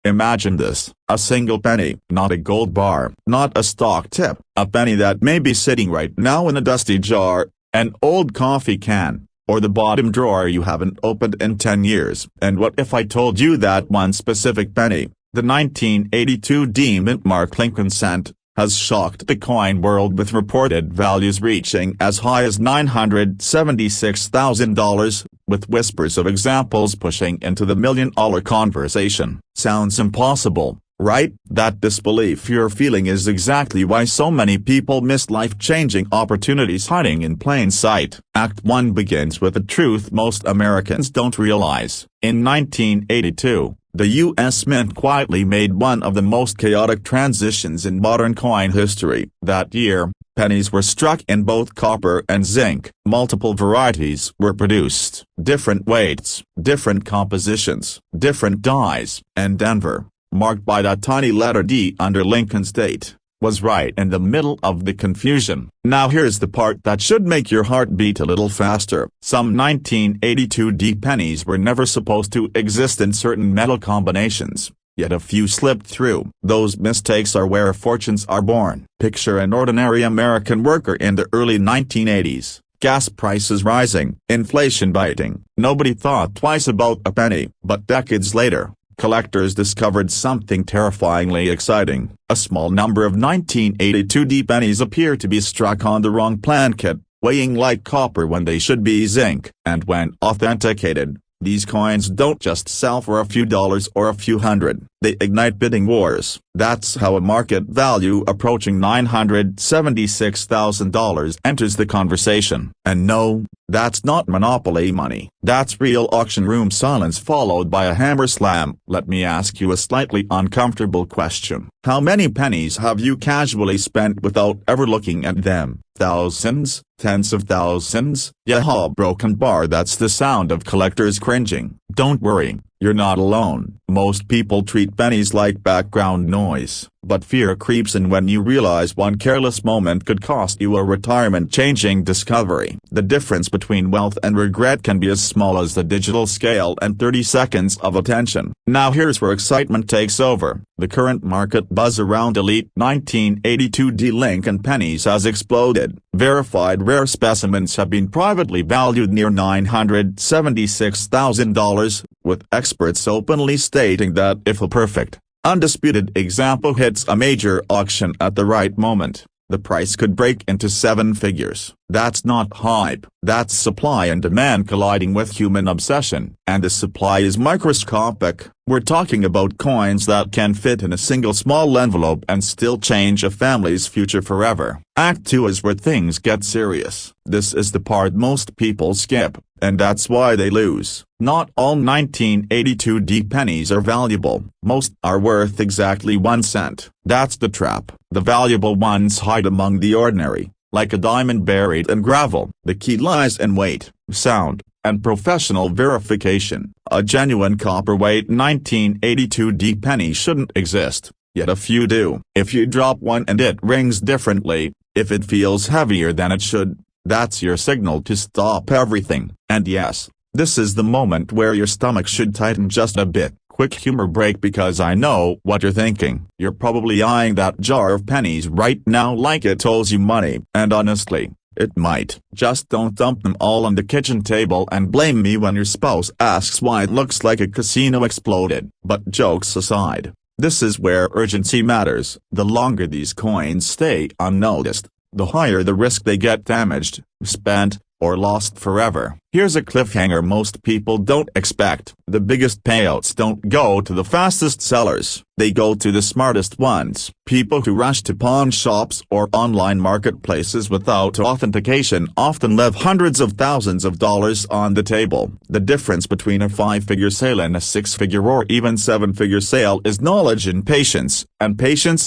Imagine this, a single penny, not a gold bar, not a stock tip, a penny that may be sitting right now in a dusty jar, an old coffee can, or the bottom drawer you haven't opened in 10 years. And what if I told you that one specific penny, the 1982 Mint Mark Lincoln cent, has shocked the coin world with reported values reaching as high as $976,000, with whispers of examples pushing into the $1 million conversation? Sounds impossible, right? That disbelief you're feeling is exactly why so many people miss life-changing opportunities hiding in plain sight. Act 1 begins with a truth most Americans don't realize. In 1982, the U.S. Mint quietly made one of the most chaotic transitions in modern coin history. That year, pennies were struck in both copper and zinc. Multiple varieties were produced, different weights, different compositions, different dies, and Denver, marked by that tiny letter D under Lincoln's date, was right in the middle of the confusion. Now here's the part that should make your heart beat a little faster. Some 1982 D pennies were never supposed to exist in certain metal combinations, yet a few slipped through. Those mistakes are where fortunes are born. Picture an ordinary American worker in the early 1980s. Gas prices rising, inflation biting. Nobody thought twice about a penny. But decades later, collectors discovered something terrifyingly exciting. A small number of 1982 D pennies appear to be struck on the wrong plan kit, weighing like copper when they should be zinc. And when authenticated, these coins don't just sell for a few dollars or a few hundred. They ignite bidding wars. That's how a market value approaching $976,000 enters the conversation. And no, that's not monopoly money. That's real auction room silence followed by a hammer slam. Let me ask you a slightly uncomfortable question. How many pennies have you casually spent without ever looking at them? Thousands? Tens of thousands? Yaha, broken bar. That's the sound of collectors cringing. Don't worry, you're not alone. Most people treat pennies like background noise, but fear creeps in when you realize one careless moment could cost you a retirement-changing discovery. The difference between wealth and regret can be as small as the digital scale and 30 seconds of attention. Now here's where excitement takes over. The current market buzz around elite 1982 D Lincoln pennies has exploded. Verified rare specimens have been privately valued near $976,000, with experts openly stating that if a perfect, undisputed example hits a major auction at the right moment, the price could break into 7 figures. That's not hype, that's supply and demand colliding with human obsession. And the supply is microscopic. We're talking about coins that can fit in a single small envelope and still change a family's future forever. Act 2 is where things get serious. This is the part most people skip, and that's why they lose. Not all 1982 D pennies are valuable. Most are worth exactly 1 cent. That's the trap. The valuable ones hide among the ordinary, like a diamond buried in gravel. The key lies in weight, sound, and professional verification. A genuine copperweight 1982 D penny shouldn't exist, yet a few do. If you drop one and it rings differently, if it feels heavier than it should, that's your signal to stop everything. And yes, this is the moment where your stomach should tighten just a bit. Quick humor break, because I know what you're thinking. You're probably eyeing that jar of pennies right now like it owes you money. And honestly, it might. Just don't dump them all on the kitchen table and blame me when your spouse asks why it looks like a casino exploded. But jokes aside, this is where urgency matters. The longer these coins stay unnoticed, the higher the risk they get damaged, spent, or lost forever. Here's a cliffhanger most people don't expect. The biggest payouts don't go to the fastest sellers. They go to the smartest ones. People who rush to pawn shops or online marketplaces without authentication often leave hundreds of thousands of dollars on the table. The difference between a 5-figure sale and a 6-figure or even 7-figure sale is knowledge and patience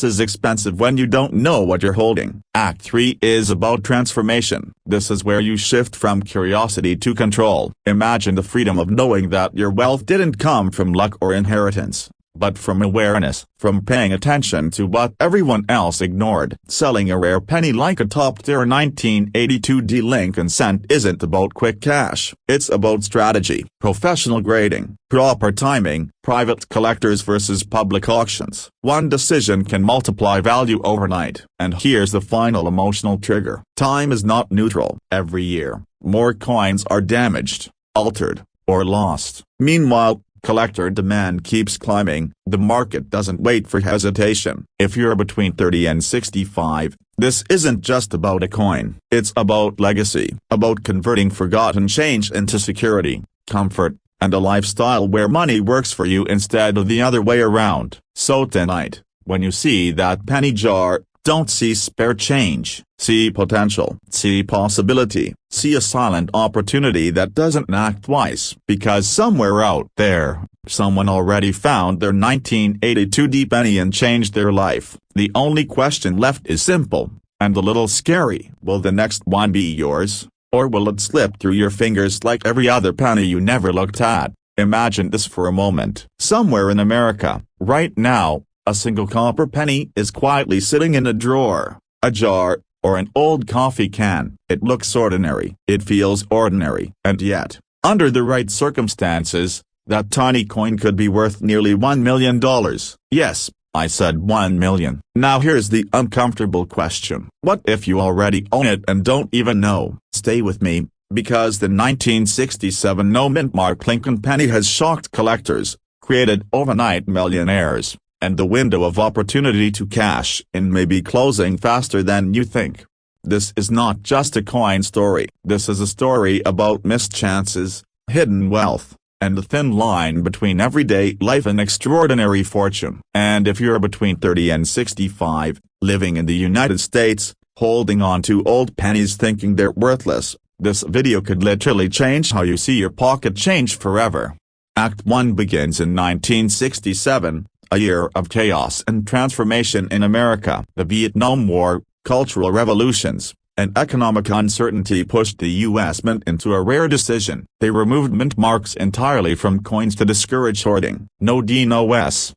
is expensive when you don't know what you're holding. Act 3 is about transformation. This is where you shift from curiosity to control. Imagine the freedom of knowing that your wealth didn't come from luck or inheritance, but from awareness, from paying attention to what everyone else ignored. Selling a rare penny like a top-tier 1982 Lincoln cent isn't about quick cash. It's about strategy, professional grading, proper timing, private collectors versus public auctions. One decision can multiply value overnight. And here's the final emotional trigger. Time is not neutral. Every year, more coins are damaged, altered, or lost. Meanwhile, collector demand keeps climbing. The market doesn't wait for hesitation. If you're between 30 and 65, this isn't just about a coin. It's about legacy, about converting forgotten change into security, comfort, and a lifestyle where money works for you instead of the other way around. So tonight, when you see that penny jar, don't see spare change. See potential. See possibility. See a silent opportunity that doesn't knock twice. Because somewhere out there, someone already found their 1982 penny and changed their life. The only question left is simple, and a little scary. Will the next one be yours? Or will it slip through your fingers like every other penny you never looked at? Imagine this for a moment. Somewhere in America, right now, a single copper penny is quietly sitting in a drawer, a jar, or an old coffee can. It looks ordinary. It feels ordinary. And yet, under the right circumstances, that tiny coin could be worth nearly $1 million. Yes, I said 1 million. Now here's the uncomfortable question. What if you already own it and don't even know? Stay with me, because the 1967 no-mint mark Lincoln penny has shocked collectors, created overnight millionaires, and the window of opportunity to cash in may be closing faster than you think. This is not just a coin story. This is a story about missed chances, hidden wealth, and the thin line between everyday life and extraordinary fortune. And if you're between 30 and 65, living in the United States, holding on to old pennies thinking they're worthless, this video could literally change how you see your pocket change forever. Act 1 begins in 1967, a year of chaos and transformation in America. The Vietnam War, cultural revolutions, and economic uncertainty pushed the U.S. Mint into a rare decision. They removed mint marks entirely from coins to discourage hoarding. No D, no S.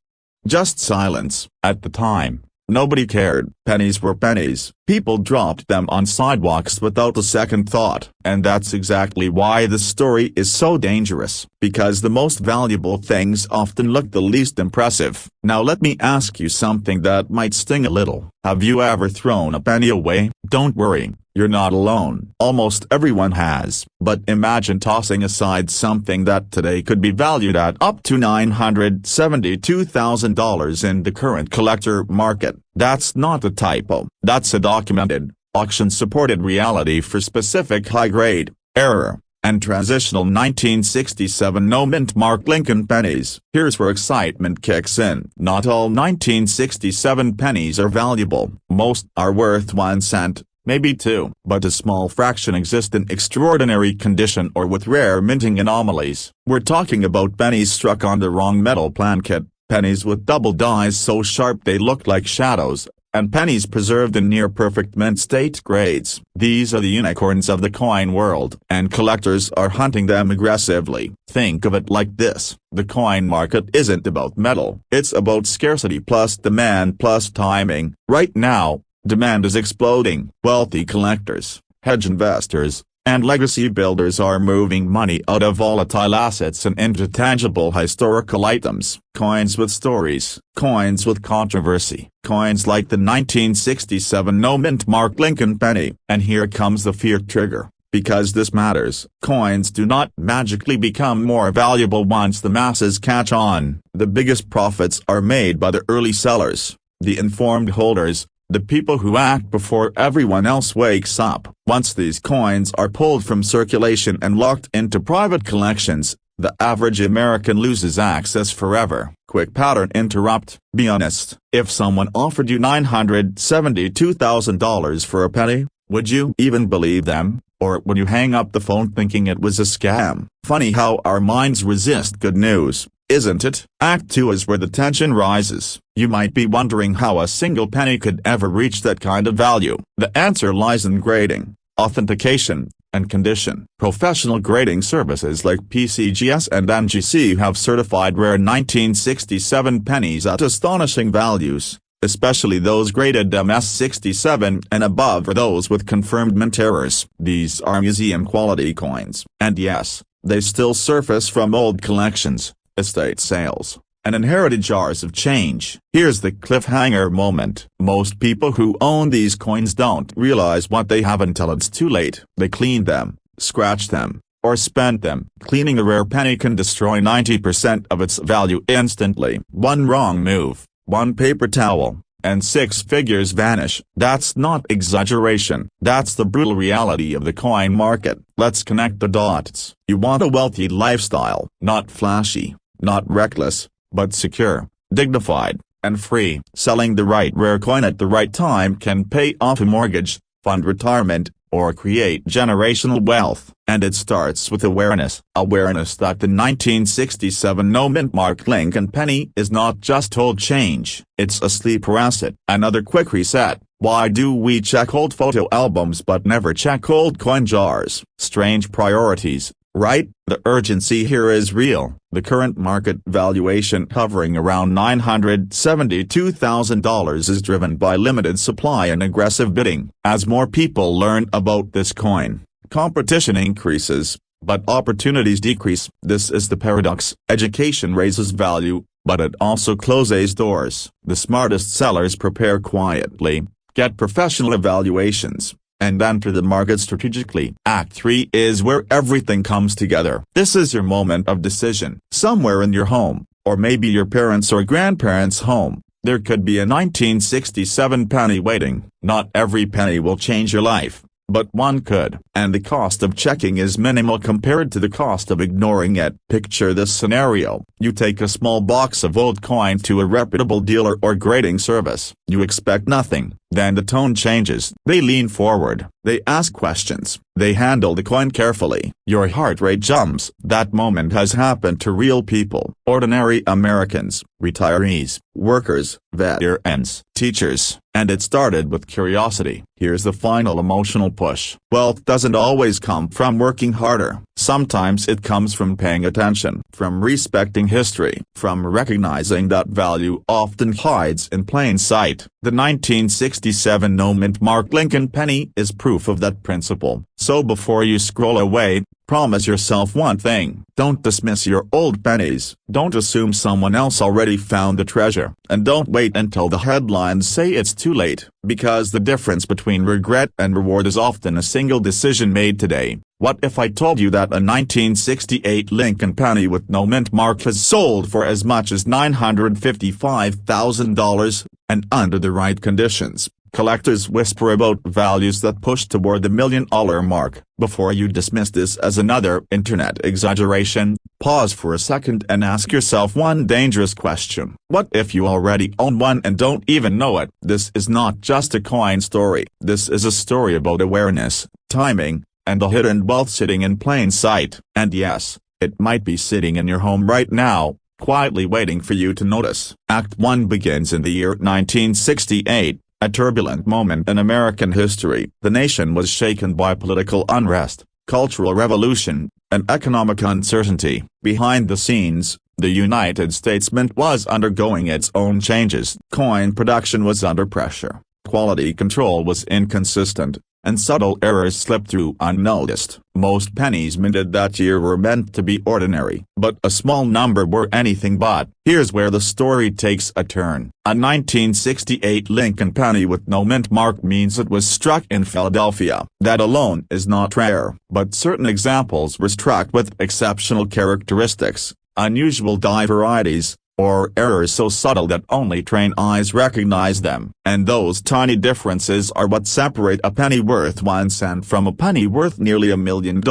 Just silence. At the time, nobody cared. Pennies were pennies. People dropped them on sidewalks without a second thought. And that's exactly why this story is so dangerous. Because the most valuable things often look the least impressive. Now let me ask you something that might sting a little. Have you ever thrown a penny away? Don't worry, you're not alone. Almost everyone has. But imagine tossing aside something that today could be valued at up to $972,000 in the current collector market. That's not a typo. That's a documented, auction-supported reality for specific high-grade, error, and transitional 1967 no-mint mark Lincoln pennies. Here's where excitement kicks in. Not all 1967 pennies are valuable. Most are worth 1 cent, maybe 2. But a small fraction exist in extraordinary condition or with rare minting anomalies. We're talking about pennies struck on the wrong metal plan kit, pennies with double dies so sharp they look like shadows, and pennies preserved in near-perfect mint state grades. These are the unicorns of the coin world, and collectors are hunting them aggressively. Think of it like this: the coin market isn't about metal, it's about scarcity plus demand plus timing. Right now, demand is exploding. Wealthy collectors, hedge investors, and legacy builders are moving money out of volatile assets and into tangible historical items. Coins with stories, coins with controversy, coins like the 1967 no-mint mark Lincoln penny. And here comes the fear trigger, because this matters. Coins do not magically become more valuable once the masses catch on. The biggest profits are made by the early sellers, the informed holders, the people who act before everyone else wakes up. Once these coins are pulled from circulation and locked into private collections, the average American loses access forever. Quick pattern interrupt. Be honest. If someone offered you $972,000 for a penny, would you even believe them? Or would you hang up the phone thinking it was a scam? Funny how our minds resist good news, isn't it? Act 2 is where the tension rises. You might be wondering how a single penny could ever reach that kind of value. The answer lies in grading, authentication, and condition. Professional grading services like PCGS and NGC have certified rare 1967 pennies at astonishing values, especially those graded MS67 and above or those with confirmed mint errors. These are museum-quality coins, and yes, they still surface from old collections, estate sales, and inherited jars of change. Here's the cliffhanger moment. Most people who own these coins don't realize what they have until it's too late. They clean them, scratch them, or spend them. Cleaning a rare penny can destroy 90% of its value instantly. One wrong move, one paper towel, and 6 figures vanish. That's not exaggeration. That's the brutal reality of the coin market. Let's connect the dots. You want a wealthy lifestyle, not flashy, not reckless, but secure, dignified, and free. Selling the right rare coin at the right time can pay off a mortgage, fund retirement, or create generational wealth. And it starts with awareness. Awareness that the 1967 no-mint mark Lincoln penny is not just old change. It's a sleeper asset. Another quick reset. Why do we check old photo albums but never check old coin jars? Strange priorities, right? The urgency here is real. The current market valuation hovering around $972,000 is driven by limited supply and aggressive bidding. As more people learn about this coin, competition increases, but opportunities decrease. This is the paradox. Education raises value, but it also closes doors. The smartest sellers prepare quietly, get professional evaluations, and enter the market strategically. Act 3 is where everything comes together. This is your moment of decision. Somewhere in your home, or maybe your parents' or grandparents' home, there could be a 1967 penny waiting. Not every penny will change your life, but one could. And the cost of checking is minimal compared to the cost of ignoring it. Picture this scenario. You take a small box of old coin to a reputable dealer or grading service. You expect nothing. Then the tone changes. They lean forward. They ask questions. They handle the coin carefully. Your heart rate jumps. That moment has happened to real people. Ordinary Americans, retirees, workers, veterans, teachers. And it started with curiosity. Here's the final emotional push. Wealth doesn't always come from working harder. Sometimes it comes from paying attention, from respecting history, from recognizing that value often hides in plain sight. The 1967 no-mint mark Lincoln penny is proof of that principle. So before you scroll away, promise yourself one thing. Don't dismiss your old pennies. Don't assume someone else already found the treasure. And don't wait until the headlines say it's too late, because the difference between regret and reward is often a single decision made today. What if I told you that a 1968 Lincoln penny with no mint mark has sold for as much as $955,000, and under the right conditions? Collectors whisper about values that push toward the $1 million mark. Before you dismiss this as another internet exaggeration, pause for a second and ask yourself one dangerous question. What if you already own one and don't even know it? This is not just a coin story. This is a story about awareness, timing, and the hidden wealth sitting in plain sight. And yes, it might be sitting in your home right now, quietly waiting for you to notice. Act 1 begins in the year 1968. A turbulent moment in American history. The nation was shaken by political unrest, cultural revolution, and economic uncertainty. Behind the scenes, the United States Mint was undergoing its own changes. Coin production was under pressure, quality control was inconsistent, and subtle errors slipped through unnoticed. Most pennies minted that year were meant to be ordinary, but a small number were anything but. Here's where the story takes a turn. A 1968 Lincoln penny with no mint mark means it was struck in Philadelphia. That alone is not rare, but certain examples were struck with exceptional characteristics, unusual die varieties, or errors so subtle that only trained eyes recognize them. And those tiny differences are what separate a penny worth 1 cent from a penny worth nearly $1 million.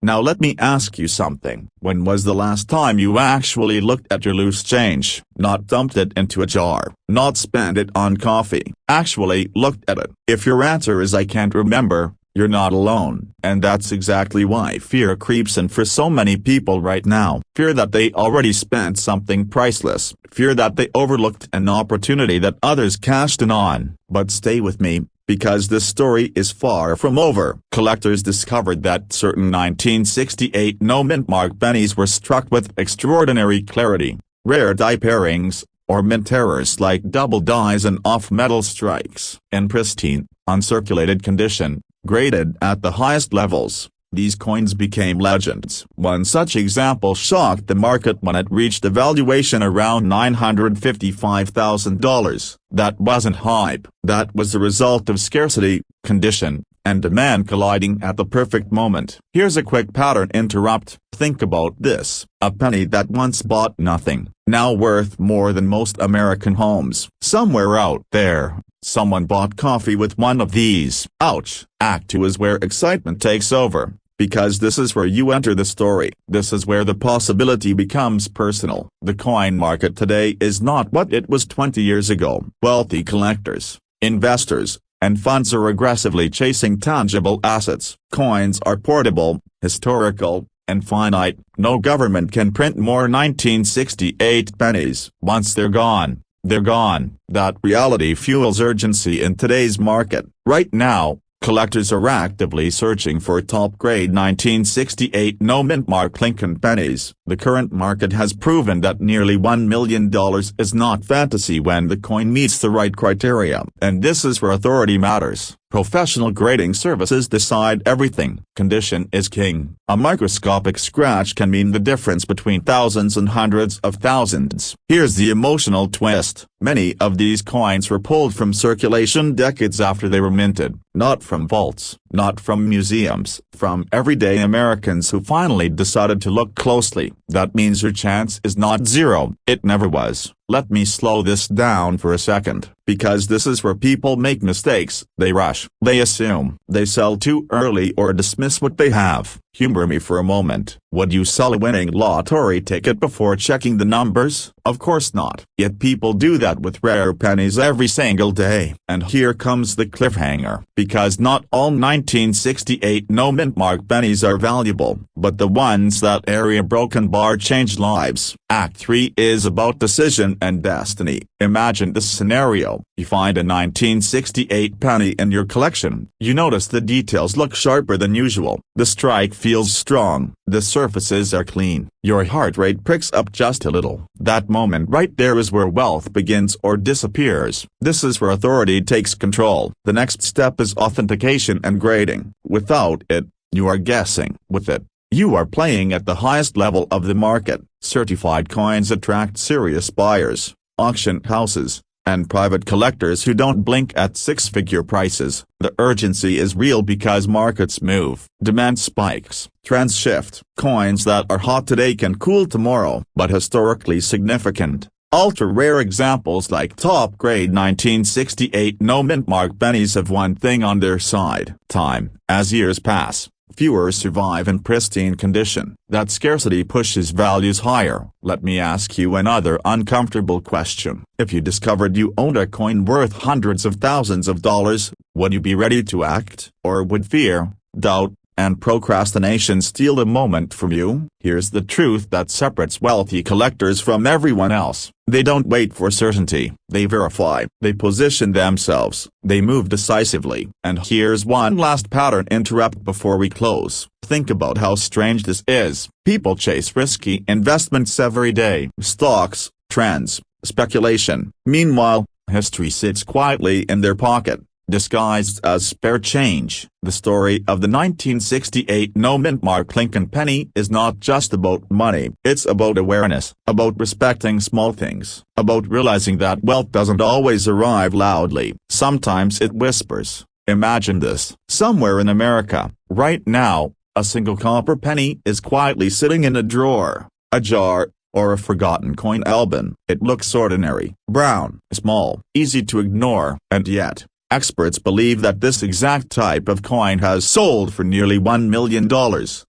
Now let me ask you something. When was the last time you actually looked at your loose change? Not dumped it into a jar, not spent it on coffee, actually looked at it. If your answer is I can't remember, you're not alone. And that's exactly why fear creeps in for so many people right now. Fear that they already spent something priceless. Fear that they overlooked an opportunity that others cashed in on. But stay with me, because this story is far from over. Collectors discovered that certain 1968 no-mint mark pennies were struck with extraordinary clarity, rare die pairings, or mint errors like double dies and off-metal strikes. In pristine, uncirculated condition, graded at the highest levels, these coins became legends. One such example shocked the market when it reached a valuation around $955,000. That wasn't hype. That was the result of scarcity, condition, and demand colliding at the perfect moment. Here's a quick pattern interrupt. Think about this. A penny that once bought nothing, now worth more than most American homes. Somewhere out there, someone bought coffee with one of these. Ouch. Act 2 is where excitement takes over, because this is where you enter the story. This is where the possibility becomes personal. The coin market today is not what it was 20 years ago. Wealthy collectors, investors, and funds are aggressively chasing tangible assets. Coins are portable, historical, and finite. No government can print more 1968 pennies. Once they're gone, they're gone. That reality fuels urgency in today's market. Right now, collectors are actively searching for top-grade 1968 no-mint mark Lincoln pennies. The current market has proven that nearly $1 million is not fantasy when the coin meets the right criteria. And this is where authority matters. Professional grading services decide everything. Condition is king. A microscopic scratch can mean the difference between thousands and hundreds of thousands. Here's the emotional twist. Many of these coins were pulled from circulation decades after they were minted. Not from vaults, not from museums, from everyday Americans who finally decided to look closely. That means your chance is not zero. It never was. Let me slow this down for a second, because this is where people make mistakes. They rush, they assume, they sell too early or dismiss what they have. Humor me for a moment. Would you sell a winning lottery ticket before checking the numbers? Of course not. Yet people do that with rare pennies every single day. And here comes the cliffhanger. Because not all 1968 no-mint mark pennies are valuable, but the ones that area broken bar change lives. Act 3 is about decision and destiny. Imagine this scenario. You find a 1968 penny in your collection. You notice the details look sharper than usual. The strike feels strong. The surfaces are clean. Your heart rate pricks up just a little. That moment right there is where wealth begins or disappears. This is where authority takes control. The next step is authentication and grading. Without it, you are guessing. With it, you are playing at the highest level of the market. Certified coins attract serious buyers, auction houses, and private collectors who don't blink at six-figure prices. The urgency is real because markets move, demand spikes, trends shift. Coins that are hot today can cool tomorrow, but historically significant, ultra-rare examples like top-grade 1968 no-mint mark pennies have one thing on their side: time. As years pass, fewer survive in pristine condition. That scarcity pushes values higher. Let me ask you another uncomfortable question. If you discovered you owned a coin worth hundreds of thousands of dollars, would you be ready to act? Or would fear, doubt, and procrastination steal the moment from you? Here's the truth that separates wealthy collectors from everyone else. They don't wait for certainty. They verify. They position themselves. They move decisively. And here's one last pattern interrupt before we close. Think about how strange this is. People chase risky investments every day. Stocks, trends, speculation. Meanwhile, history sits quietly in their pocket, disguised as spare change. The story of the 1968 no-mint mark Lincoln penny is not just about money. It's about awareness, about respecting small things, about realizing that wealth doesn't always arrive loudly. Sometimes it whispers. Imagine this. Somewhere in America, right now, a single copper penny is quietly sitting in a drawer, a jar, or a forgotten coin album. It looks ordinary, brown, small, easy to ignore, and yet, experts believe that this exact type of coin has sold for nearly $1 million.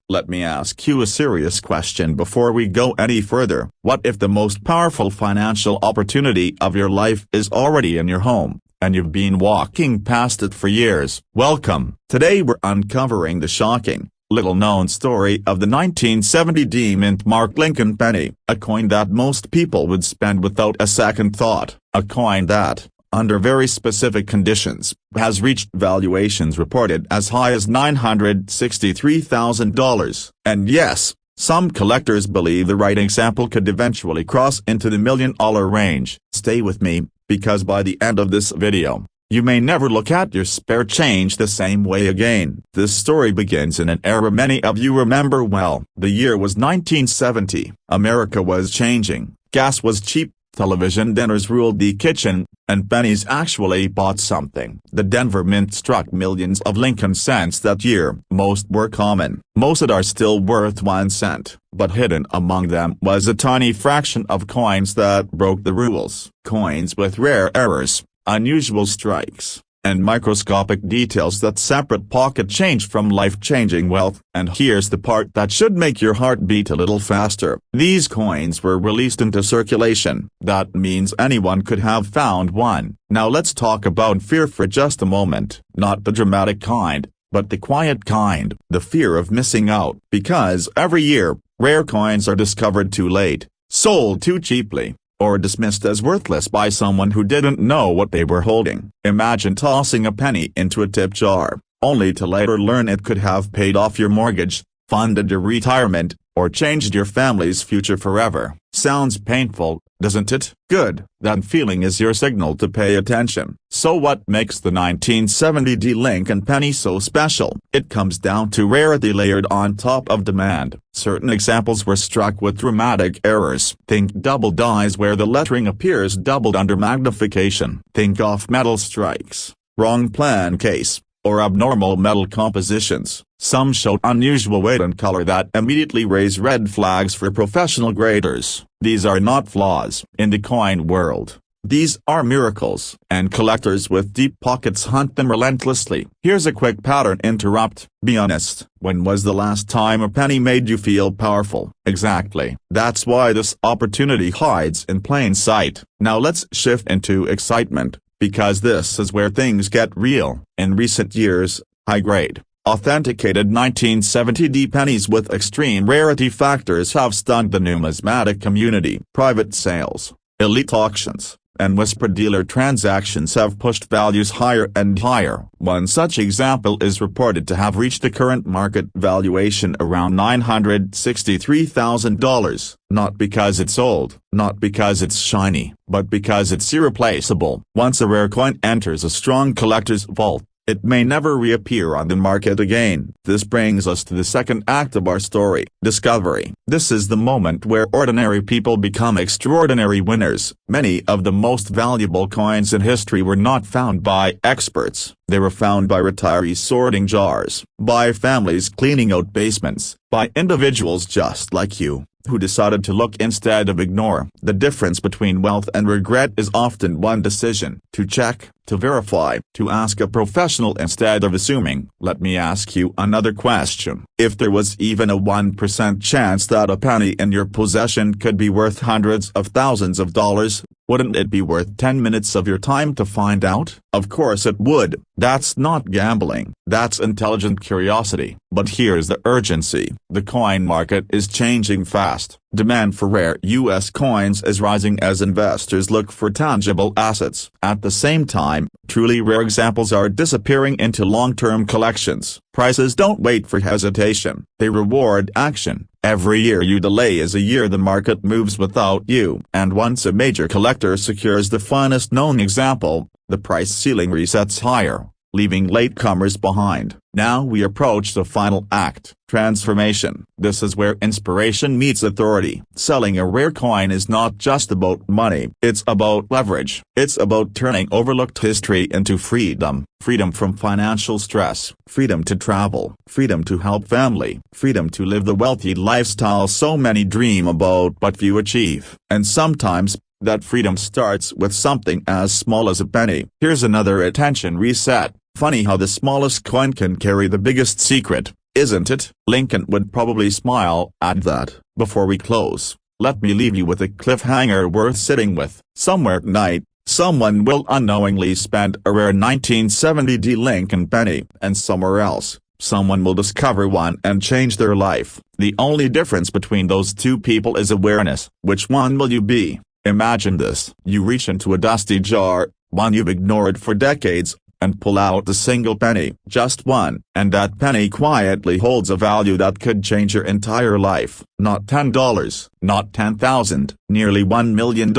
Let me ask you a serious question before we go any further. What if the most powerful financial opportunity of your life is already in your home, and you've been walking past it for years? Welcome. Today we're uncovering the shocking, little-known story of the 1970 D-mint mark Lincoln penny, a coin that most people would spend without a second thought, a coin that, under very specific conditions, has reached valuations reported as high as $963,000. And yes, some collectors believe the right example could eventually cross into the $1 million range. Stay with me, because by the end of this video, you may never look at your spare change the same way again. This story begins in an era many of you remember well. The year was 1970. America was changing. Gas was cheap, television dinners ruled the kitchen, and pennies actually bought something. The Denver Mint struck millions of Lincoln cents that year. Most were common. Most are still worth 1 cent, but hidden among them was a tiny fraction of coins that broke the rules. Coins with rare errors, unusual strikes, and microscopic details that separate pocket change from life-changing wealth. And here's the part that should make your heart beat a little faster. These coins were released into circulation. That means anyone could have found one. Now let's talk about fear for just a moment. Not the dramatic kind, but the quiet kind. The fear of missing out. Because every year, rare coins are discovered too late, sold too cheaply, or dismissed as worthless by someone who didn't know what they were holding. Imagine tossing a penny into a tip jar, only to later learn it could have paid off your mortgage, funded your retirement, or changed your family's future forever. Sounds painful, doesn't it? Good. That feeling is your signal to pay attention. So what makes the 1970 Lincoln penny so special? It comes down to rarity layered on top of demand. Certain examples were struck with dramatic errors. Think double dies where the lettering appears doubled under magnification. Think off-metal strikes, wrong plan case, or abnormal metal compositions. Some showed unusual weight and color that immediately raise red flags for professional graders. These are not flaws in the coin world. These are miracles, and collectors with deep pockets hunt them relentlessly. Here's a quick pattern interrupt. Be honest. When was the last time a penny made you feel powerful? Exactly. That's why this opportunity hides in plain sight. Now let's shift into excitement, because this is where things get real. In recent years, high-grade, authenticated 1970 pennies with extreme rarity factors have stunned the numismatic community. Private sales, elite auctions, and whispered dealer transactions have pushed values higher and higher. One such example is reported to have reached a current market valuation around $963,000. Not because it's old, not because it's shiny, but because it's irreplaceable. Once a rare coin enters a strong collector's vault, it may never reappear on the market again. This brings us to the second act of our story, discovery. This is the moment where ordinary people become extraordinary winners. Many of the most valuable coins in history were not found by experts. They were found by retirees sorting jars, by families cleaning out basements, by individuals just like you, who decided to look instead of ignore. The difference between wealth and regret is often one decision: to check, to verify, to ask a professional instead of assuming. Let me ask you another question. If there was even a 1% chance that a penny in your possession could be worth hundreds of thousands of dollars, wouldn't it be worth 10 minutes of your time to find out? Of course it would. That's not gambling. That's intelligent curiosity. But here's the urgency. The coin market is changing fast. Demand for rare U.S. coins is rising as investors look for tangible assets. At the same time, truly rare examples are disappearing into long-term collections. Prices don't wait for hesitation. They reward action. Every year you delay is a year the market moves without you. And once a major collector secures the finest known example, the price ceiling resets higher, leaving latecomers behind. Now we approach the final act, transformation. This is where inspiration meets authority. Selling a rare coin is not just about money. It's about leverage. It's about turning overlooked history into freedom. Freedom from financial stress. Freedom to travel. Freedom to help family. Freedom to live the wealthy lifestyle so many dream about but few achieve. And sometimes, that freedom starts with something as small as a penny. Here's another attention reset. Funny how the smallest coin can carry the biggest secret, isn't it? Lincoln would probably smile at that. Before we close, let me leave you with a cliffhanger worth sitting with. Somewhere tonight, someone will unknowingly spend a rare 1970 Lincoln penny, and somewhere else, someone will discover one and change their life. The only difference between those two people is awareness. Which one will you be? Imagine this. You reach into a dusty jar, one you've ignored for decades, and pull out a single penny, just one, and that penny quietly holds a value that could change your entire life. Not $10, not 10,000, nearly $1 million.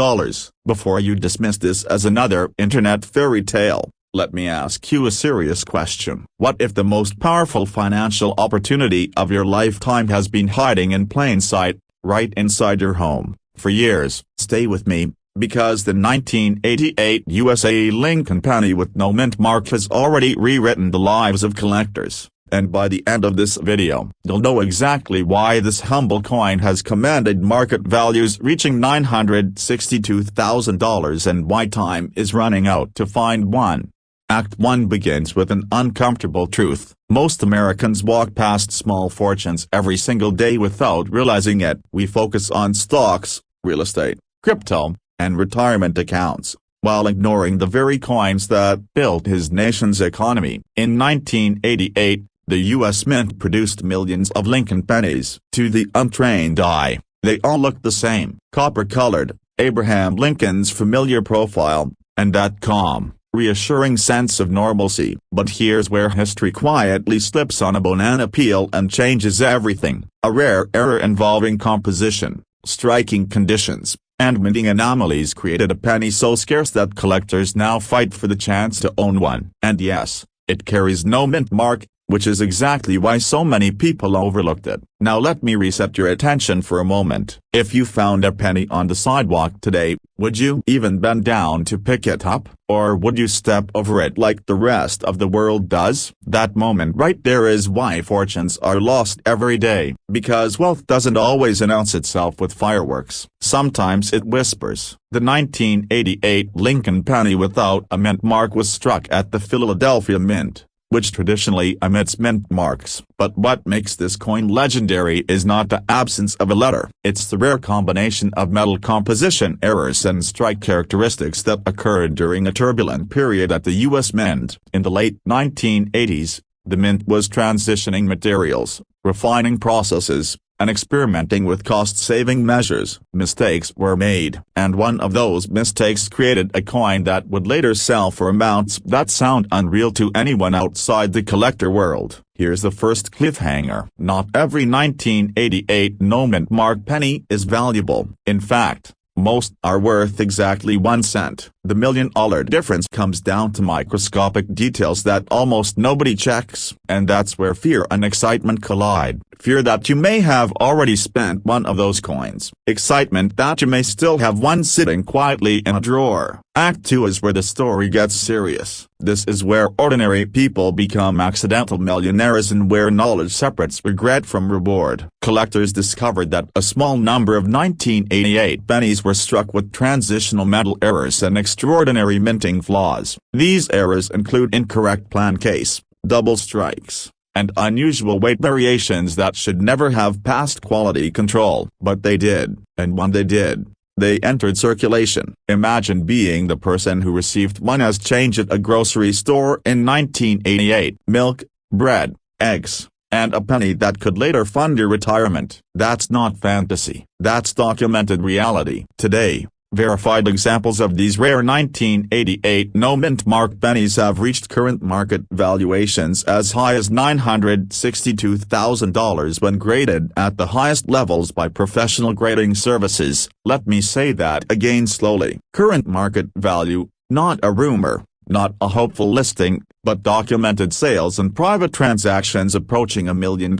Before you dismiss this as another internet fairy tale, let me ask you a serious question. What if the most powerful financial opportunity of your lifetime has been hiding in plain sight, right inside your home, for years? Stay with me, because the 1988 USA Lincoln penny with no mint mark has already rewritten the lives of collectors, and by the end of this video, you'll know exactly why this humble coin has commanded market values reaching $962,000 and why time is running out to find one. Act 1 begins with an uncomfortable truth. Most Americans walk past small fortunes every single day without realizing it. We focus on stocks, real estate, crypto, and retirement accounts, while ignoring the very coins that built his nation's economy. In 1988, the U.S. Mint produced millions of Lincoln pennies. To the untrained eye, they all looked the same: copper-colored, Abraham Lincoln's familiar profile, and that calm, reassuring sense of normalcy. But here's where history quietly slips on a banana peel and changes everything. A rare error involving composition, striking conditions, and minting anomalies created a penny so scarce that collectors now fight for the chance to own one. And yes, it carries no mint mark, which is exactly why so many people overlooked it. Now let me reset your attention for a moment. If you found a penny on the sidewalk today, would you even bend down to pick it up? Or would you step over it like the rest of the world does? That moment right there is why fortunes are lost every day. Because wealth doesn't always announce itself with fireworks. Sometimes it whispers. The 1988 Lincoln penny without a mint mark was struck at the Philadelphia Mint, which traditionally omits mint marks. But what makes this coin legendary is not the absence of a letter. It's the rare combination of metal composition errors and strike characteristics that occurred during a turbulent period at the U.S. Mint. In the late 1980s, the Mint was transitioning materials, refining processes, and experimenting with cost-saving measures. Mistakes were made, and one of those mistakes created a coin that would later sell for amounts that sound unreal to anyone outside the collector world. Here's the first cliffhanger. Not every 1988 no-mint mark penny is valuable. In fact, most are worth exactly 1 cent. The $1 million difference comes down to microscopic details that almost nobody checks. And that's where fear and excitement collide. Fear that you may have already spent one of those coins. Excitement that you may still have one sitting quietly in a drawer. Act 2 is where the story gets serious. This is where ordinary people become accidental millionaires and where knowledge separates regret from reward. Collectors discovered that a small number of 1988 pennies were struck with transitional metal errors and extraordinary minting flaws. These errors include incorrect plan case, double strikes, and unusual weight variations that should never have passed quality control. But they did, and when they did, they entered circulation. Imagine being the person who received one as change at a grocery store in 1988. Milk, bread, eggs, and a penny that could later fund your retirement. That's not fantasy. That's documented reality. Today, verified examples of these rare 1988 no-mint mark pennies have reached current market valuations as high as $962,000 when graded at the highest levels by professional grading services. Let me say that again slowly. Current market value, not a rumor, not a hopeful listing, but documented sales and private transactions approaching $1 million.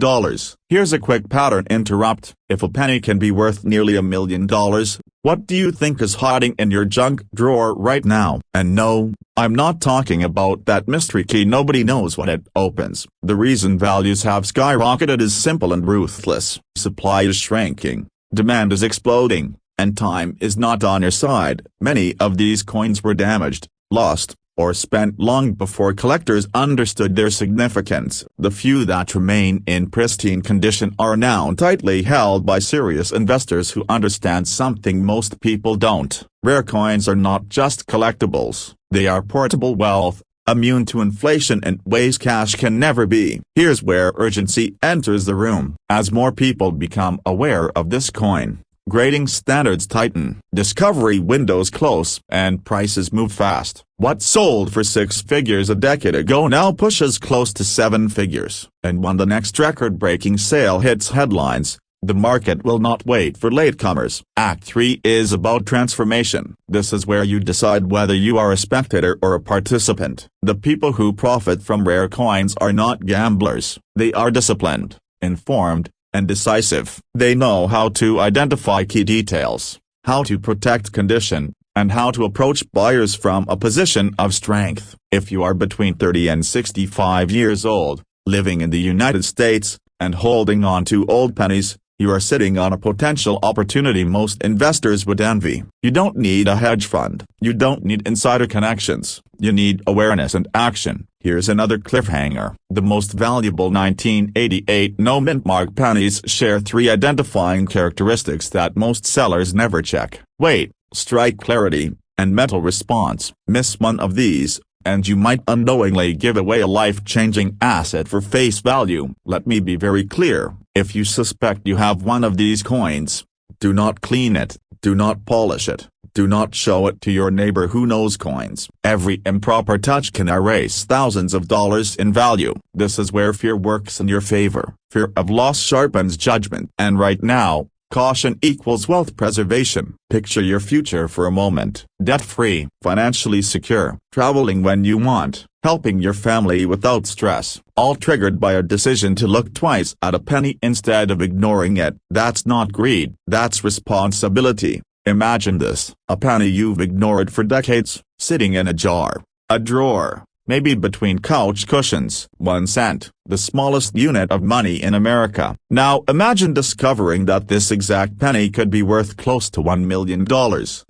Here's a quick pattern interrupt. If a penny can be worth nearly $1 million, what do you think is hiding in your junk drawer right now? And no, I'm not talking about that mystery key nobody knows when it opens. The reason values have skyrocketed is simple and ruthless. Supply is shrinking, demand is exploding, and time is not on your side. Many of these coins were damaged, lost, or spent long before collectors understood their significance. The few that remain in pristine condition are now tightly held by serious investors who understand something most people don't. Rare coins are not just collectibles, they are portable wealth, immune to inflation in ways cash can never be. Here's where urgency enters the room. As more people become aware of this coin, grading standards tighten, discovery windows close, and prices move fast. What sold for 6 figures a decade ago now pushes close to 7 figures. And when the next record-breaking sale hits headlines, the market will not wait for latecomers. Act 3 is about transformation. This is where you decide whether you are a spectator or a participant. The people who profit from rare coins are not gamblers. They are disciplined, informed, and decisive. They know how to identify key details, how to protect condition, and how to approach buyers from a position of strength. If you are between 30 and 65 years old, living in the United States, and holding on to old pennies, you are sitting on a potential opportunity most investors would envy. You don't need a hedge fund. You don't need insider connections. You need awareness and action. Here's another cliffhanger. The most valuable 1988 no-mint mark pennies share 3 identifying characteristics that most sellers never check: weight, strike clarity, and mental response. Miss one of these, and you might unknowingly give away a life-changing asset for face value. Let me be very clear. If you suspect you have one of these coins, do not clean it, do not polish it, do not show it to your neighbor who knows coins. Every improper touch can erase thousands of dollars in value. This is where fear works in your favor. Fear of loss sharpens judgment. And right now, caution equals wealth preservation. Picture your future for a moment. Debt-free, financially secure, traveling when you want, helping your family without stress, all triggered by a decision to look twice at a penny instead of ignoring it. That's not greed, that's responsibility. Imagine this: a penny you've ignored for decades, sitting in a jar, a drawer, maybe between couch cushions. 1 cent, the smallest unit of money in America. Now imagine discovering that this exact penny could be worth close to $1 million.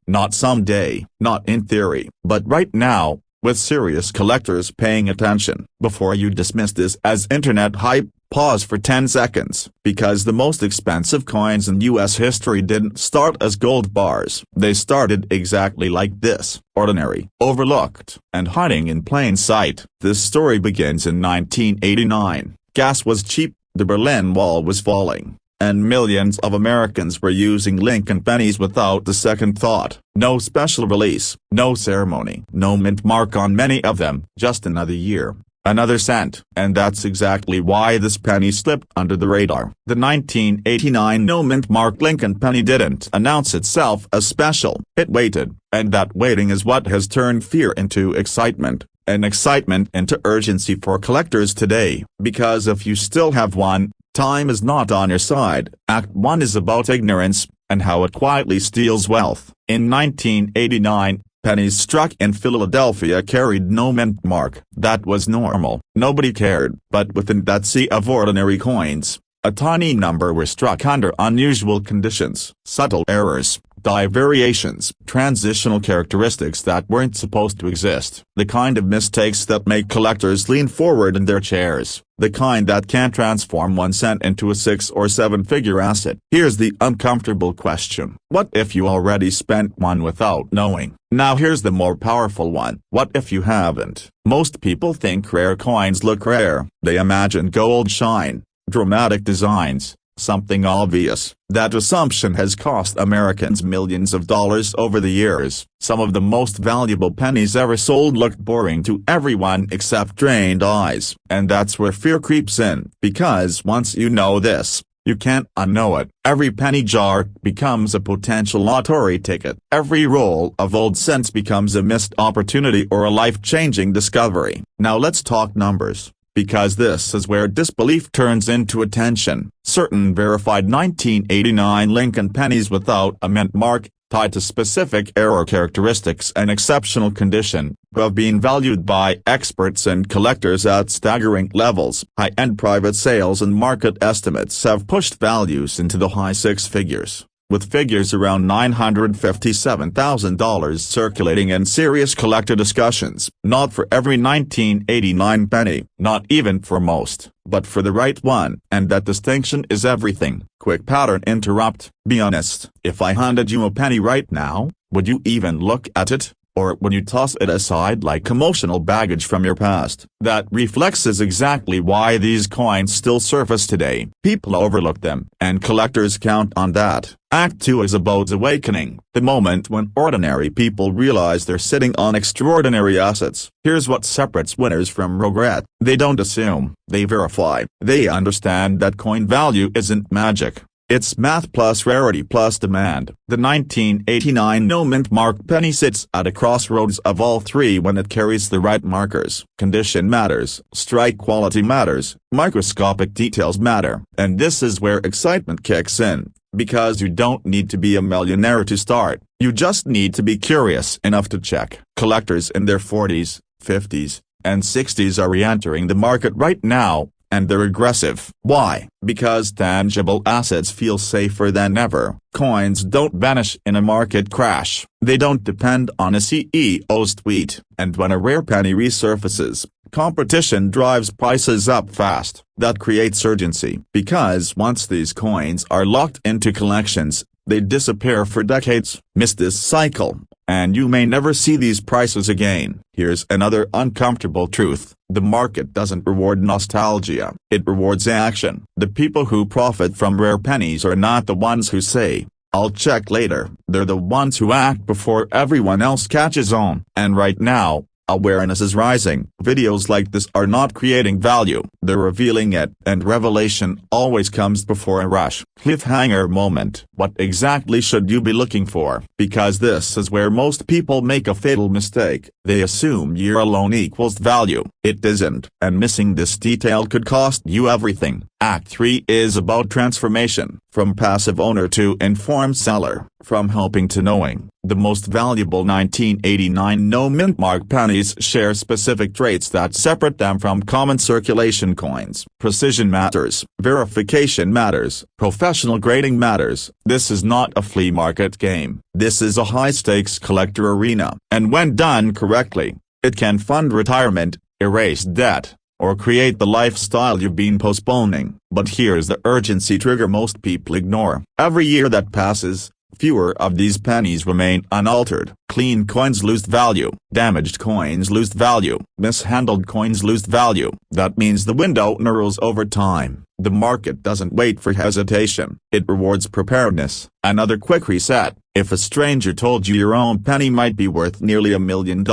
Not someday, not in theory, but right now, with serious collectors paying attention. Before you dismiss this as internet hype, pause for 10 seconds, because the most expensive coins in U.S. history didn't start as gold bars. They started exactly like this: ordinary, overlooked, and hiding in plain sight. This story begins in 1989. Gas was cheap, the Berlin Wall was falling, and millions of Americans were using Lincoln pennies without a second thought. No special release, no ceremony, no mint mark on many of them, just another year, another cent. And that's exactly why this penny slipped under the radar. The 1989 no-mint mark Lincoln penny didn't announce itself as special. It waited, and that waiting is what has turned fear into excitement, and excitement into urgency for collectors today. Because if you still have one, time is not on your side. Act 1 is about ignorance, and how it quietly steals wealth. In 1989, pennies struck in Philadelphia carried no mint mark. That was normal. Nobody cared. But within that sea of ordinary coins, a tiny number were struck under unusual conditions. Subtle errors, die variations, transitional characteristics that weren't supposed to exist. The kind of mistakes that make collectors lean forward in their chairs. The kind that can transform 1 cent into a 6 or 7-figure asset. Here's the uncomfortable question: what if you already spent one without knowing? Now here's the more powerful one: what if you haven't? Most people think rare coins look rare. They imagine gold shine, dramatic designs, something obvious. That assumption has cost Americans millions of dollars over the years. Some of the most valuable pennies ever sold looked boring to everyone except trained eyes. And that's where fear creeps in. Because once you know this, you can't unknow it. Every penny jar becomes a potential lottery ticket. Every roll of old cents becomes a missed opportunity or a life-changing discovery. Now let's talk numbers, because this is where disbelief turns into attention. Certain verified 1989 Lincoln pennies without a mint mark, tied to specific error characteristics and exceptional condition, have been valued by experts and collectors at staggering levels. High-end private sales and market estimates have pushed values into the high 6 figures, with figures around $957,000 circulating in serious collector discussions. Not for every 1989 penny, not even for most, but for the right one. And that distinction is everything. Quick pattern interrupt: be honest. If I handed you a penny right now, would you even look at it? Or would you toss it aside like emotional baggage from your past? That reflex is exactly why these coins still surface today. People overlook them, and collectors count on that. Act 2 is about awakening, the moment when ordinary people realize they're sitting on extraordinary assets. Here's what separates winners from regret. They don't assume, they verify. They understand that coin value isn't magic. It's math plus rarity plus demand. The 1989 no-mint mark penny sits at a crossroads of all three when it carries the right markers. Condition matters, strike quality matters, microscopic details matter. And this is where excitement kicks in. Because you don't need to be a millionaire to start, you just need to be curious enough to check. Collectors in their 40s, 50s, and 60s are re-entering the market right now, and they're aggressive. Why? Because tangible assets feel safer than ever. Coins don't vanish in a market crash. They don't depend on a CEO's tweet. And when a rare penny resurfaces, competition drives prices up fast. That creates urgency. Because once these coins are locked into collections, they disappear for decades. Miss this cycle, and you may never see these prices again. Here's another uncomfortable truth. The market doesn't reward nostalgia, it rewards action. The people who profit from rare pennies are not the ones who say, "I'll check later." They're the ones who act before everyone else catches on. And right now, awareness is rising. Videos like this are not creating value, they're revealing it. And revelation always comes before a rush. Cliffhanger moment. What exactly should you be looking for? Because this is where most people make a fatal mistake. They assume year alone equals value. It isn't. And missing this detail could cost you everything. Act 3 is about transformation. From passive owner to informed seller. From hoping to knowing. The most valuable 1989 no-mint mark pennies share specific traits that separate them from common circulation coins. Precision matters. Verification matters. Professional grading matters. This is not a flea market game. This is a high-stakes collector arena. And when done correctly, it can fund retirement, erase debt, or create the lifestyle you've been postponing. But here's the urgency trigger most people ignore. Every year that passes, fewer of these pennies remain unaltered. Clean coins lose value. Damaged coins lose value. Mishandled coins lose value. That means the window narrows over time. The market doesn't wait for hesitation. It rewards preparedness. Another quick reset. If a stranger told you your own penny might be worth nearly $1 million,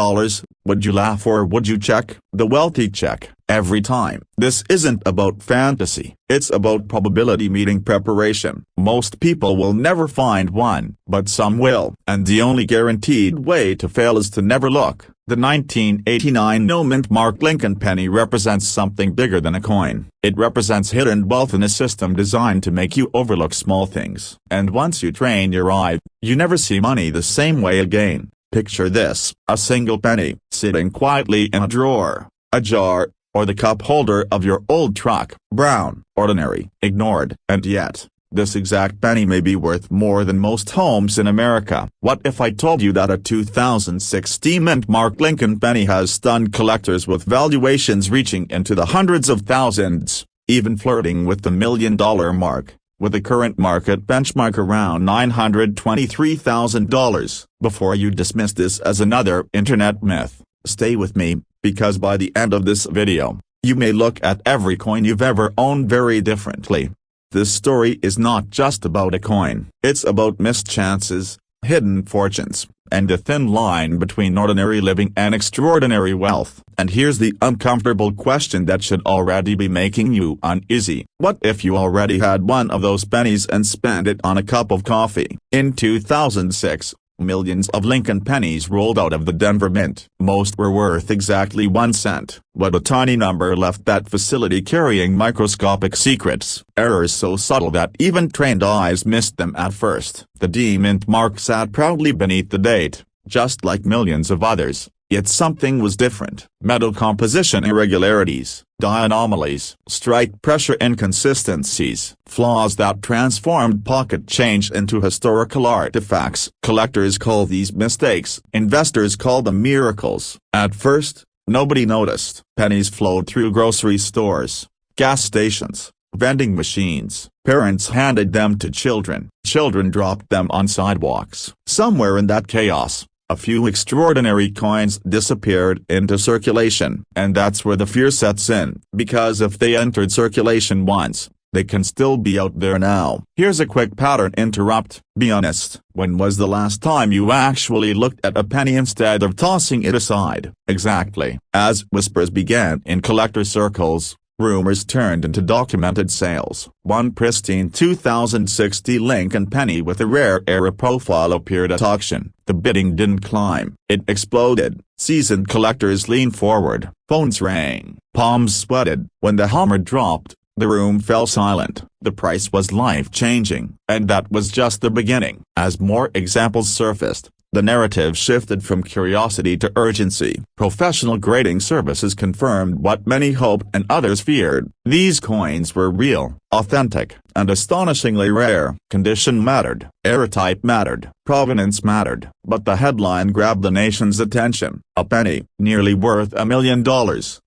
would you laugh or would you check? The wealthy check. Every time. This isn't about fantasy. It's about probability meeting preparation. Most people will never find one, but some will. And the only guaranteed way to fail is to never look. The 1989 no-mint mark Lincoln penny represents something bigger than a coin. It represents hidden wealth in a system designed to make you overlook small things. And once you train your eye, you never see money the same way again. Picture this, a single penny, sitting quietly in a drawer, a jar, or the cup holder of your old truck. Brown, ordinary, ignored. And yet, this exact penny may be worth more than most homes in America. What if I told you that a 2016 mint mark Lincoln penny has stunned collectors with valuations reaching into the hundreds of thousands, even flirting with the $1 million mark, with the current market benchmark around $923,000? Before you dismiss this as another internet myth, stay with me, because by the end of this video, you may look at every coin you've ever owned very differently. This story is not just about a coin. It's about missed chances, hidden fortunes, and the thin line between ordinary living and extraordinary wealth. And here's the uncomfortable question that should already be making you uneasy. What if you already had one of those pennies and spent it on a cup of coffee? In 2006, millions of Lincoln pennies rolled out of the Denver Mint. Most were worth exactly 1 cent, but a tiny number left that facility carrying microscopic secrets. Errors so subtle that even trained eyes missed them at first. The D-Mint mark sat proudly beneath the date, just like millions of others. Yet something was different. Metal composition irregularities, die anomalies, strike pressure inconsistencies, flaws that transformed pocket change into historical artifacts. Collectors call these mistakes. Investors call them miracles. At first, nobody noticed. Pennies flowed through grocery stores, gas stations, vending machines. Parents handed them to children. Children dropped them on sidewalks. Somewhere in that chaos, a few extraordinary coins disappeared into circulation. And that's where the fear sets in, because if they entered circulation once, they can still be out there now. Here's a quick pattern interrupt. Be honest, when was the last time you actually looked at a penny instead of tossing it aside? Exactly. As whispers began in collector circles, rumors turned into documented sales. One pristine 2060 Lincoln penny with a rare era profile appeared at auction. The bidding didn't climb, it exploded. Seasoned collectors leaned forward, phones rang, palms sweated. When the hammer dropped, the room fell silent. The price was life-changing, and that was just the beginning. As more examples surfaced, the narrative shifted from curiosity to urgency. Professional grading services confirmed what many hoped and others feared. These coins were real, authentic, and astonishingly rare. Condition mattered, era type mattered, provenance mattered, but the headline grabbed the nation's attention. A penny, nearly worth $1 million.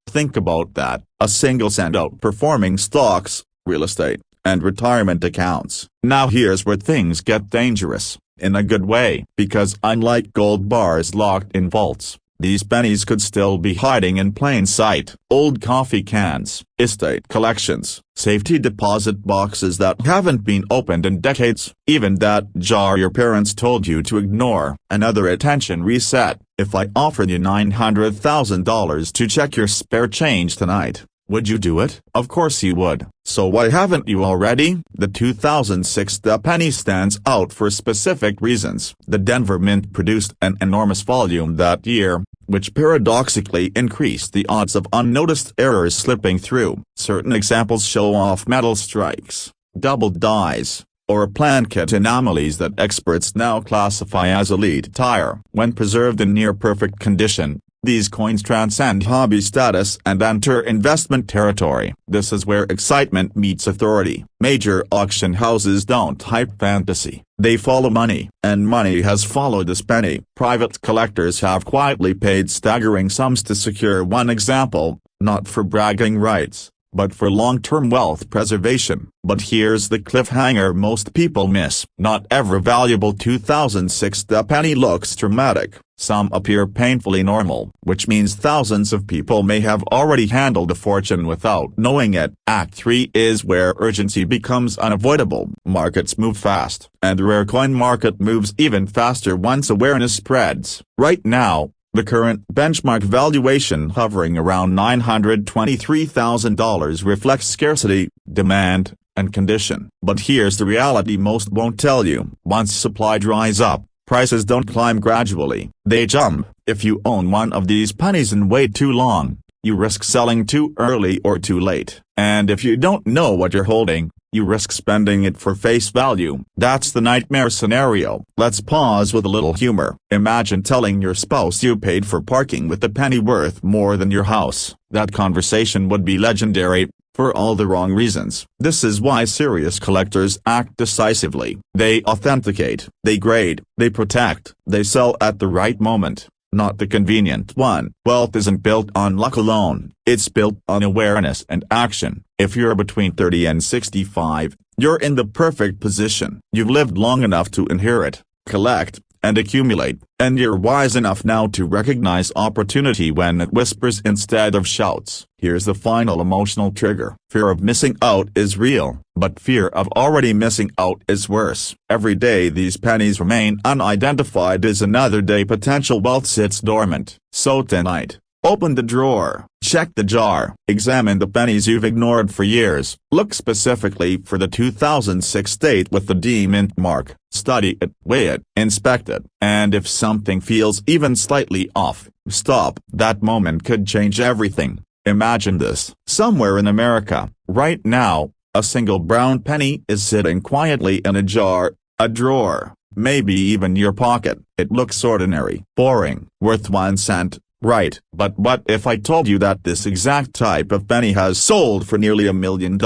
Think about that, a single cent outperforming stocks, real estate, and retirement accounts. Now here's where things get dangerous. In a good way, because unlike gold bars locked in vaults, these pennies could still be hiding in plain sight. Old coffee cans, estate collections, safety deposit boxes that haven't been opened in decades, even that jar your parents told you to ignore. Another attention reset. If I offered you $900,000 to check your spare change tonight, would you do it? Of course you would. So why haven't you already? The 2006 penny stands out for specific reasons. The Denver Mint produced an enormous volume that year, which paradoxically increased the odds of unnoticed errors slipping through. Certain examples show off metal strikes, doubled dies, or Plankett anomalies that experts now classify as elite tire. When preserved in near-perfect condition, these coins transcend hobby status and enter investment territory. This is where excitement meets authority. Major auction houses don't hype fantasy, they follow money. And money has followed this penny. Private collectors have quietly paid staggering sums to secure one example, not for bragging rights, but for long-term wealth preservation. But here's the cliffhanger most people miss. Not every valuable 2006 penny looks dramatic. Some appear painfully normal, which means thousands of people may have already handled a fortune without knowing it. Act 3 is where urgency becomes unavoidable. Markets move fast, and the rare coin market moves even faster once awareness spreads. Right now, the current benchmark valuation hovering around $923,000 reflects scarcity, demand, and condition. But here's the reality most won't tell you. Once supply dries up, prices don't climb gradually, they jump. If you own one of these pennies and wait too long, you risk selling too early or too late. And if you don't know what you're holding, you risk spending it for face value. That's the nightmare scenario. Let's pause with a little humor. Imagine telling your spouse you paid for parking with a penny worth more than your house. That conversation would be legendary, for all the wrong reasons. This is why serious collectors act decisively. They authenticate, they grade, they protect, they sell at the right moment, not the convenient one. Wealth isn't built on luck alone, it's built on awareness and action. If you're between 30 and 65, you're in the perfect position. You've lived long enough to inherit, collect, and accumulate, and you're wise enough now to recognize opportunity when it whispers instead of shouts. Here's the final emotional trigger. Fear of missing out is real, but fear of already missing out is worse. Every day these pennies remain unidentified is another day potential wealth sits dormant. So tonight, open the drawer, check the jar, examine the pennies you've ignored for years, look specifically for the 2006 date with the D Mint mark, study it, weigh it, inspect it, and if something feels even slightly off, stop. That moment could change everything. Imagine this. Somewhere in America, right now, a single brown penny is sitting quietly in a jar, a drawer, maybe even your pocket. It looks ordinary, boring, worth 1 cent. Right, but what if I told you that this exact type of penny has sold for nearly $1 million,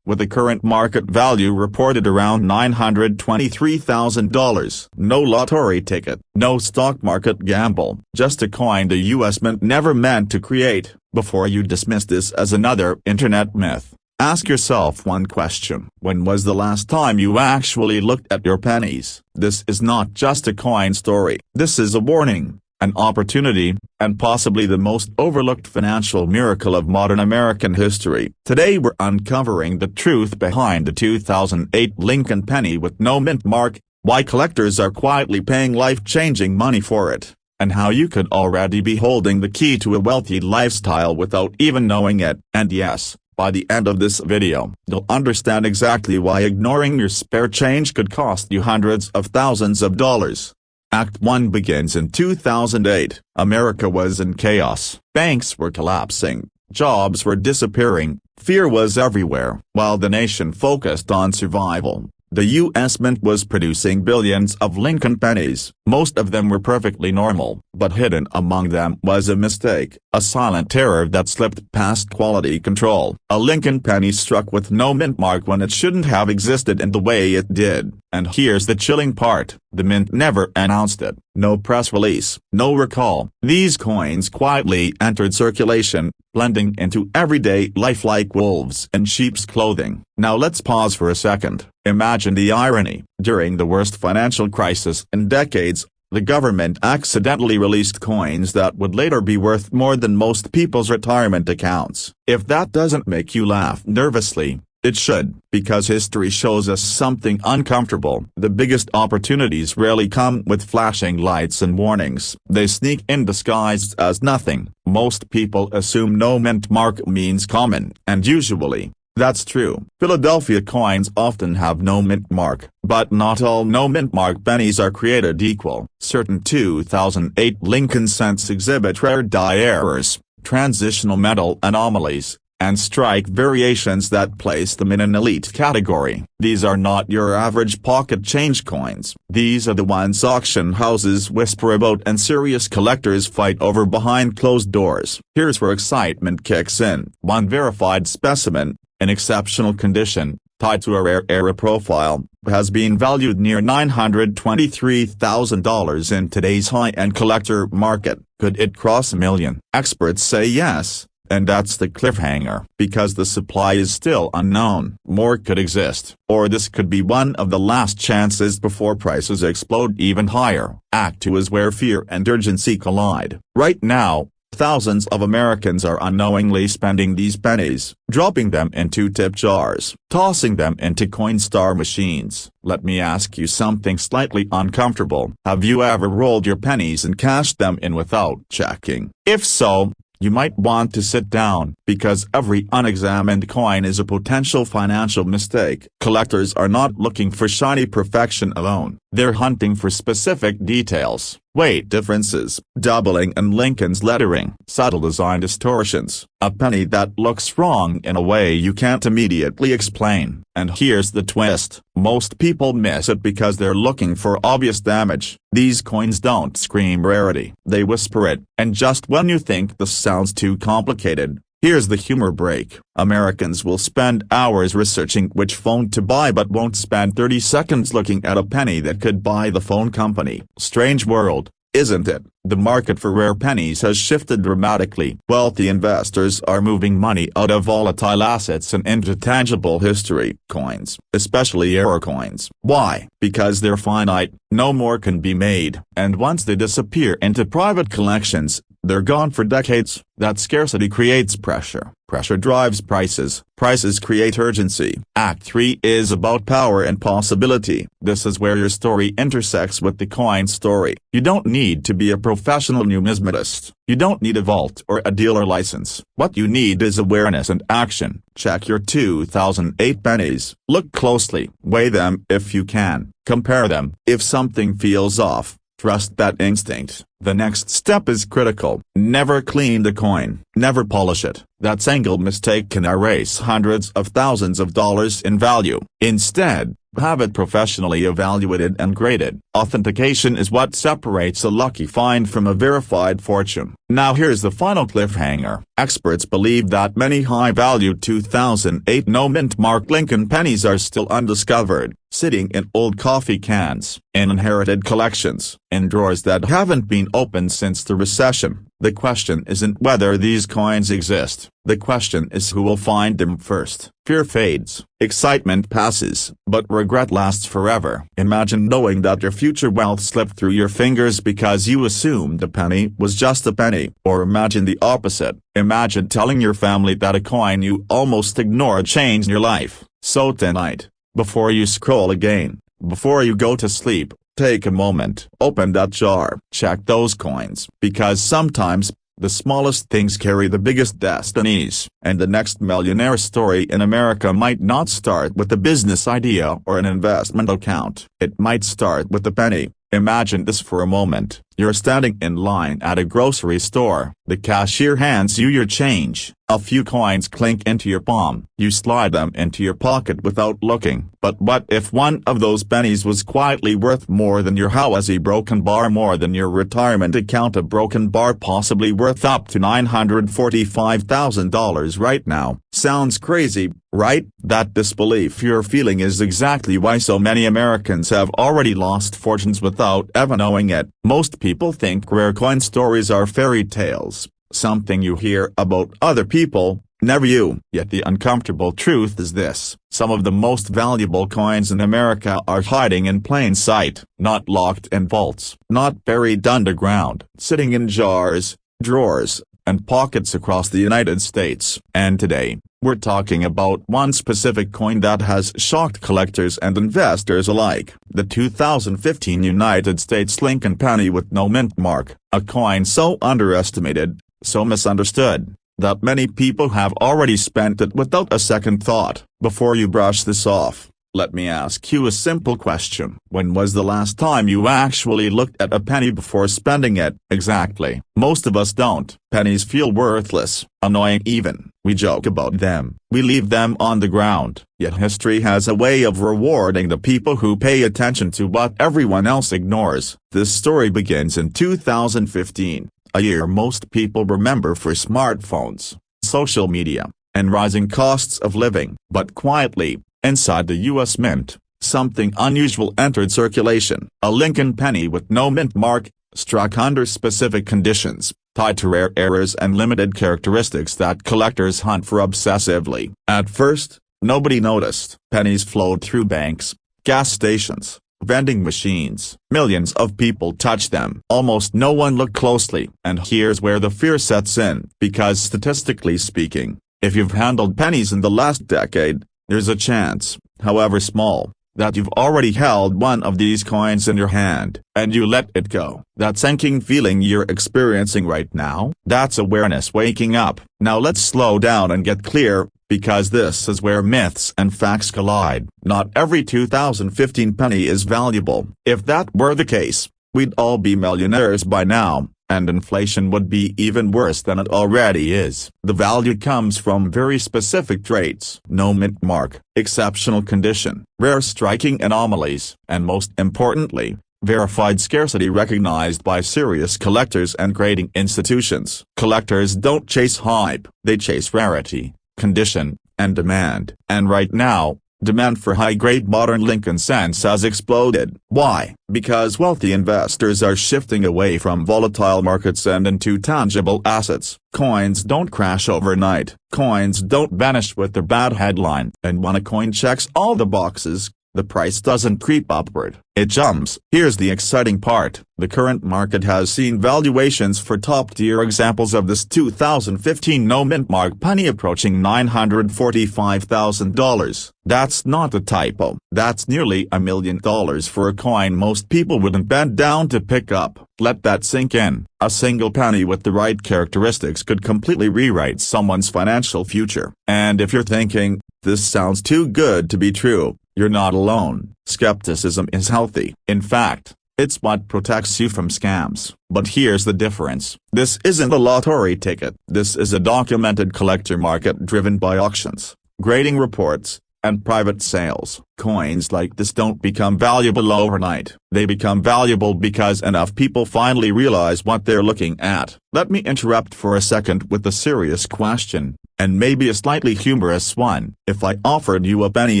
with a current market value reported around $923,000? No lottery ticket, no stock market gamble, just a coin the US Mint never meant to create. Before you dismiss this as another internet myth, ask yourself one question. When was the last time you actually looked at your pennies? This is not just a coin story. This is a warning. an opportunity, and possibly the most overlooked financial miracle of modern American history. Today we're uncovering the truth behind the 2008 Lincoln penny with no mint mark, why collectors are quietly paying life-changing money for it, and how you could already be holding the key to a wealthy lifestyle without even knowing it. And yes, by the end of this video, you'll understand exactly why ignoring your spare change could cost you hundreds of thousands of dollars. Act 1 begins in 2008. America was in chaos. Banks were collapsing, jobs were disappearing, fear was everywhere. While the nation focused on survival, the U.S. Mint was producing billions of Lincoln pennies. Most of them were perfectly normal, but hidden among them was a mistake, a silent terror that slipped past quality control. A Lincoln penny struck with no mint mark when it shouldn't have existed in the way it did. And here's the chilling part, the mint never announced it. No press release, no recall. These coins quietly entered circulation, blending into everyday life like wolves in sheep's clothing. Now let's pause for a second. Imagine the irony. During the worst financial crisis in decades, the government accidentally released coins that would later be worth more than most people's retirement accounts. If that doesn't make you laugh nervously, it should, because history shows us something uncomfortable. The biggest opportunities rarely come with flashing lights and warnings. They sneak in disguised as nothing. Most people assume no mint mark means common, and usually, that's true. Philadelphia coins often have no mint mark, but not all no mint mark pennies are created equal. Certain 2008 Lincoln cents exhibit rare die errors, transitional metal anomalies, and strike variations that place them in an elite category. These are not your average pocket change coins. These are the ones auction houses whisper about and serious collectors fight over behind closed doors. Here's where excitement kicks in. One verified specimen, in exceptional condition, tied to a rare era profile, has been valued near $923,000 in today's high-end collector market. Could it cross $1 million? Experts say yes. And that's the cliffhanger, because the supply is still unknown. More could exist, or this could be one of the last chances before prices explode even higher. Act 2 is where fear and urgency collide. Right now, thousands of Americans are unknowingly spending these pennies, dropping them into tip jars, tossing them into Coinstar machines. Let me ask you something slightly uncomfortable. Have you ever rolled your pennies and cashed them in without checking? If so, you might want to sit down, because every unexamined coin is a potential financial mistake. Collectors are not looking for shiny perfection alone. They're hunting for specific details, weight differences, doubling and Lincoln's lettering, subtle design distortions, a penny that looks wrong in a way you can't immediately explain. And here's the twist. Most people miss it because they're looking for obvious damage. These coins don't scream rarity. They whisper it. And just when you think this sounds too complicated, here's the humor break. Americans will spend hours researching which phone to buy but won't spend 30 seconds looking at a penny that could buy the phone company. Strange world, isn't it? The market for rare pennies has shifted dramatically. Wealthy investors are moving money out of volatile assets and into tangible history coins, especially era coins. Why? Because they're finite, no more can be made, and once they disappear into private collections, they're gone for decades. That scarcity creates pressure. Pressure drives prices. Prices create urgency. Act 3 is about power and possibility. This is where your story intersects with the coin story. You don't need to be a professional numismatist. You don't need a vault or a dealer license. What you need is awareness and action. Check your 2008 pennies. Look closely. Weigh them if you can. Compare them. If something feels off, trust that instinct. The next step is critical. Never clean the coin. Never polish it. That single mistake can erase hundreds of thousands of dollars in value. Instead, have it professionally evaluated and graded. Authentication is what separates a lucky find from a verified fortune. Now here's the final cliffhanger. Experts believe that many high-value 2008 no-mint mark Lincoln pennies are still undiscovered, sitting in old coffee cans, in inherited collections, in drawers that haven't been opened since the recession. The question isn't whether these coins exist. The question is who will find them first. Fear fades, excitement passes, but regret lasts forever. Imagine knowing that your future wealth slipped through your fingers because you assumed a penny was just a penny. Or imagine the opposite. Imagine telling your family that a coin you almost ignored changed your life. So tonight, before you scroll again, before you go to sleep, take a moment. Open that jar. Check those coins. Because sometimes, the smallest things carry the biggest destinies. And the next millionaire story in America might not start with a business idea or an investment account. It might start with a penny. Imagine this for a moment. You're standing in line at a grocery store. The cashier hands you your change. A few coins clink into your palm. You slide them into your pocket without looking. But what if one of those pennies was quietly worth more than your house? A broken bar more than your retirement account? A broken bar possibly worth up to $945,000 right now. Sounds crazy, right? That disbelief you're feeling is exactly why so many Americans have already lost fortunes without ever knowing it. Most people think rare coin stories are fairy tales, something you hear about other people, never you. Yet the uncomfortable truth is this: some of the most valuable coins in America are hiding in plain sight, not locked in vaults, not buried underground, sitting in jars, drawers, and pockets across the United States. And today, we're talking about one specific coin that has shocked collectors and investors alike. The 2015 United States Lincoln penny with no mint mark, a coin so underestimated, so misunderstood, that many people have already spent it without a second thought. Before you brush this off, let me ask you a simple question. When was the last time you actually looked at a penny before spending it? Exactly. Most of us don't. Pennies feel worthless, annoying even. We joke about them. We leave them on the ground. Yet history has a way of rewarding the people who pay attention to what everyone else ignores. This story begins in 2015, a year most people remember for smartphones, social media, and rising costs of living. But quietly, inside the U.S. Mint, something unusual entered circulation. A Lincoln penny with no mint mark, struck under specific conditions, tied to rare errors and limited characteristics that collectors hunt for obsessively. At first, nobody noticed. Pennies flowed through banks, gas stations, vending machines. Millions of people touched them. Almost no one looked closely. And here's where the fear sets in. Because statistically speaking, if you've handled pennies in the last decade, there's a chance, however small, that you've already held one of these coins in your hand, and you let it go. That sinking feeling you're experiencing right now? That's awareness waking up. Now let's slow down and get clear, because this is where myths and facts collide. Not every 2015 penny is valuable. If that were the case, we'd all be millionaires by now, and inflation would be even worse than it already is. The value comes from very specific traits: no mint mark, exceptional condition, rare striking anomalies, and most importantly, verified scarcity recognized by serious collectors and grading institutions. Collectors don't chase hype, they chase rarity, condition, and demand. And right now, demand for high-grade modern Lincoln cents has exploded. Why? Because wealthy investors are shifting away from volatile markets and into tangible assets. Coins don't crash overnight. Coins don't vanish with a bad headline. And when a coin checks all the boxes, the price doesn't creep upward, it jumps. Here's the exciting part: the current market has seen valuations for top-tier examples of this 2015 no-mint mark penny approaching $945,000. That's not a typo. That's nearly $1 million for a coin most people wouldn't bend down to pick up. Let that sink in. A single penny with the right characteristics could completely rewrite someone's financial future. And if you're thinking, this sounds too good to be true, you're not alone. Skepticism is healthy. In fact, it's what protects you from scams. But here's the difference. This isn't a lottery ticket. This is a documented collector market driven by auctions, grading reports, and private sales. Coins like this don't become valuable overnight. They become valuable because enough people finally realize what they're looking at. Let me interrupt for a second with a serious question, and maybe a slightly humorous one. If I offered you a penny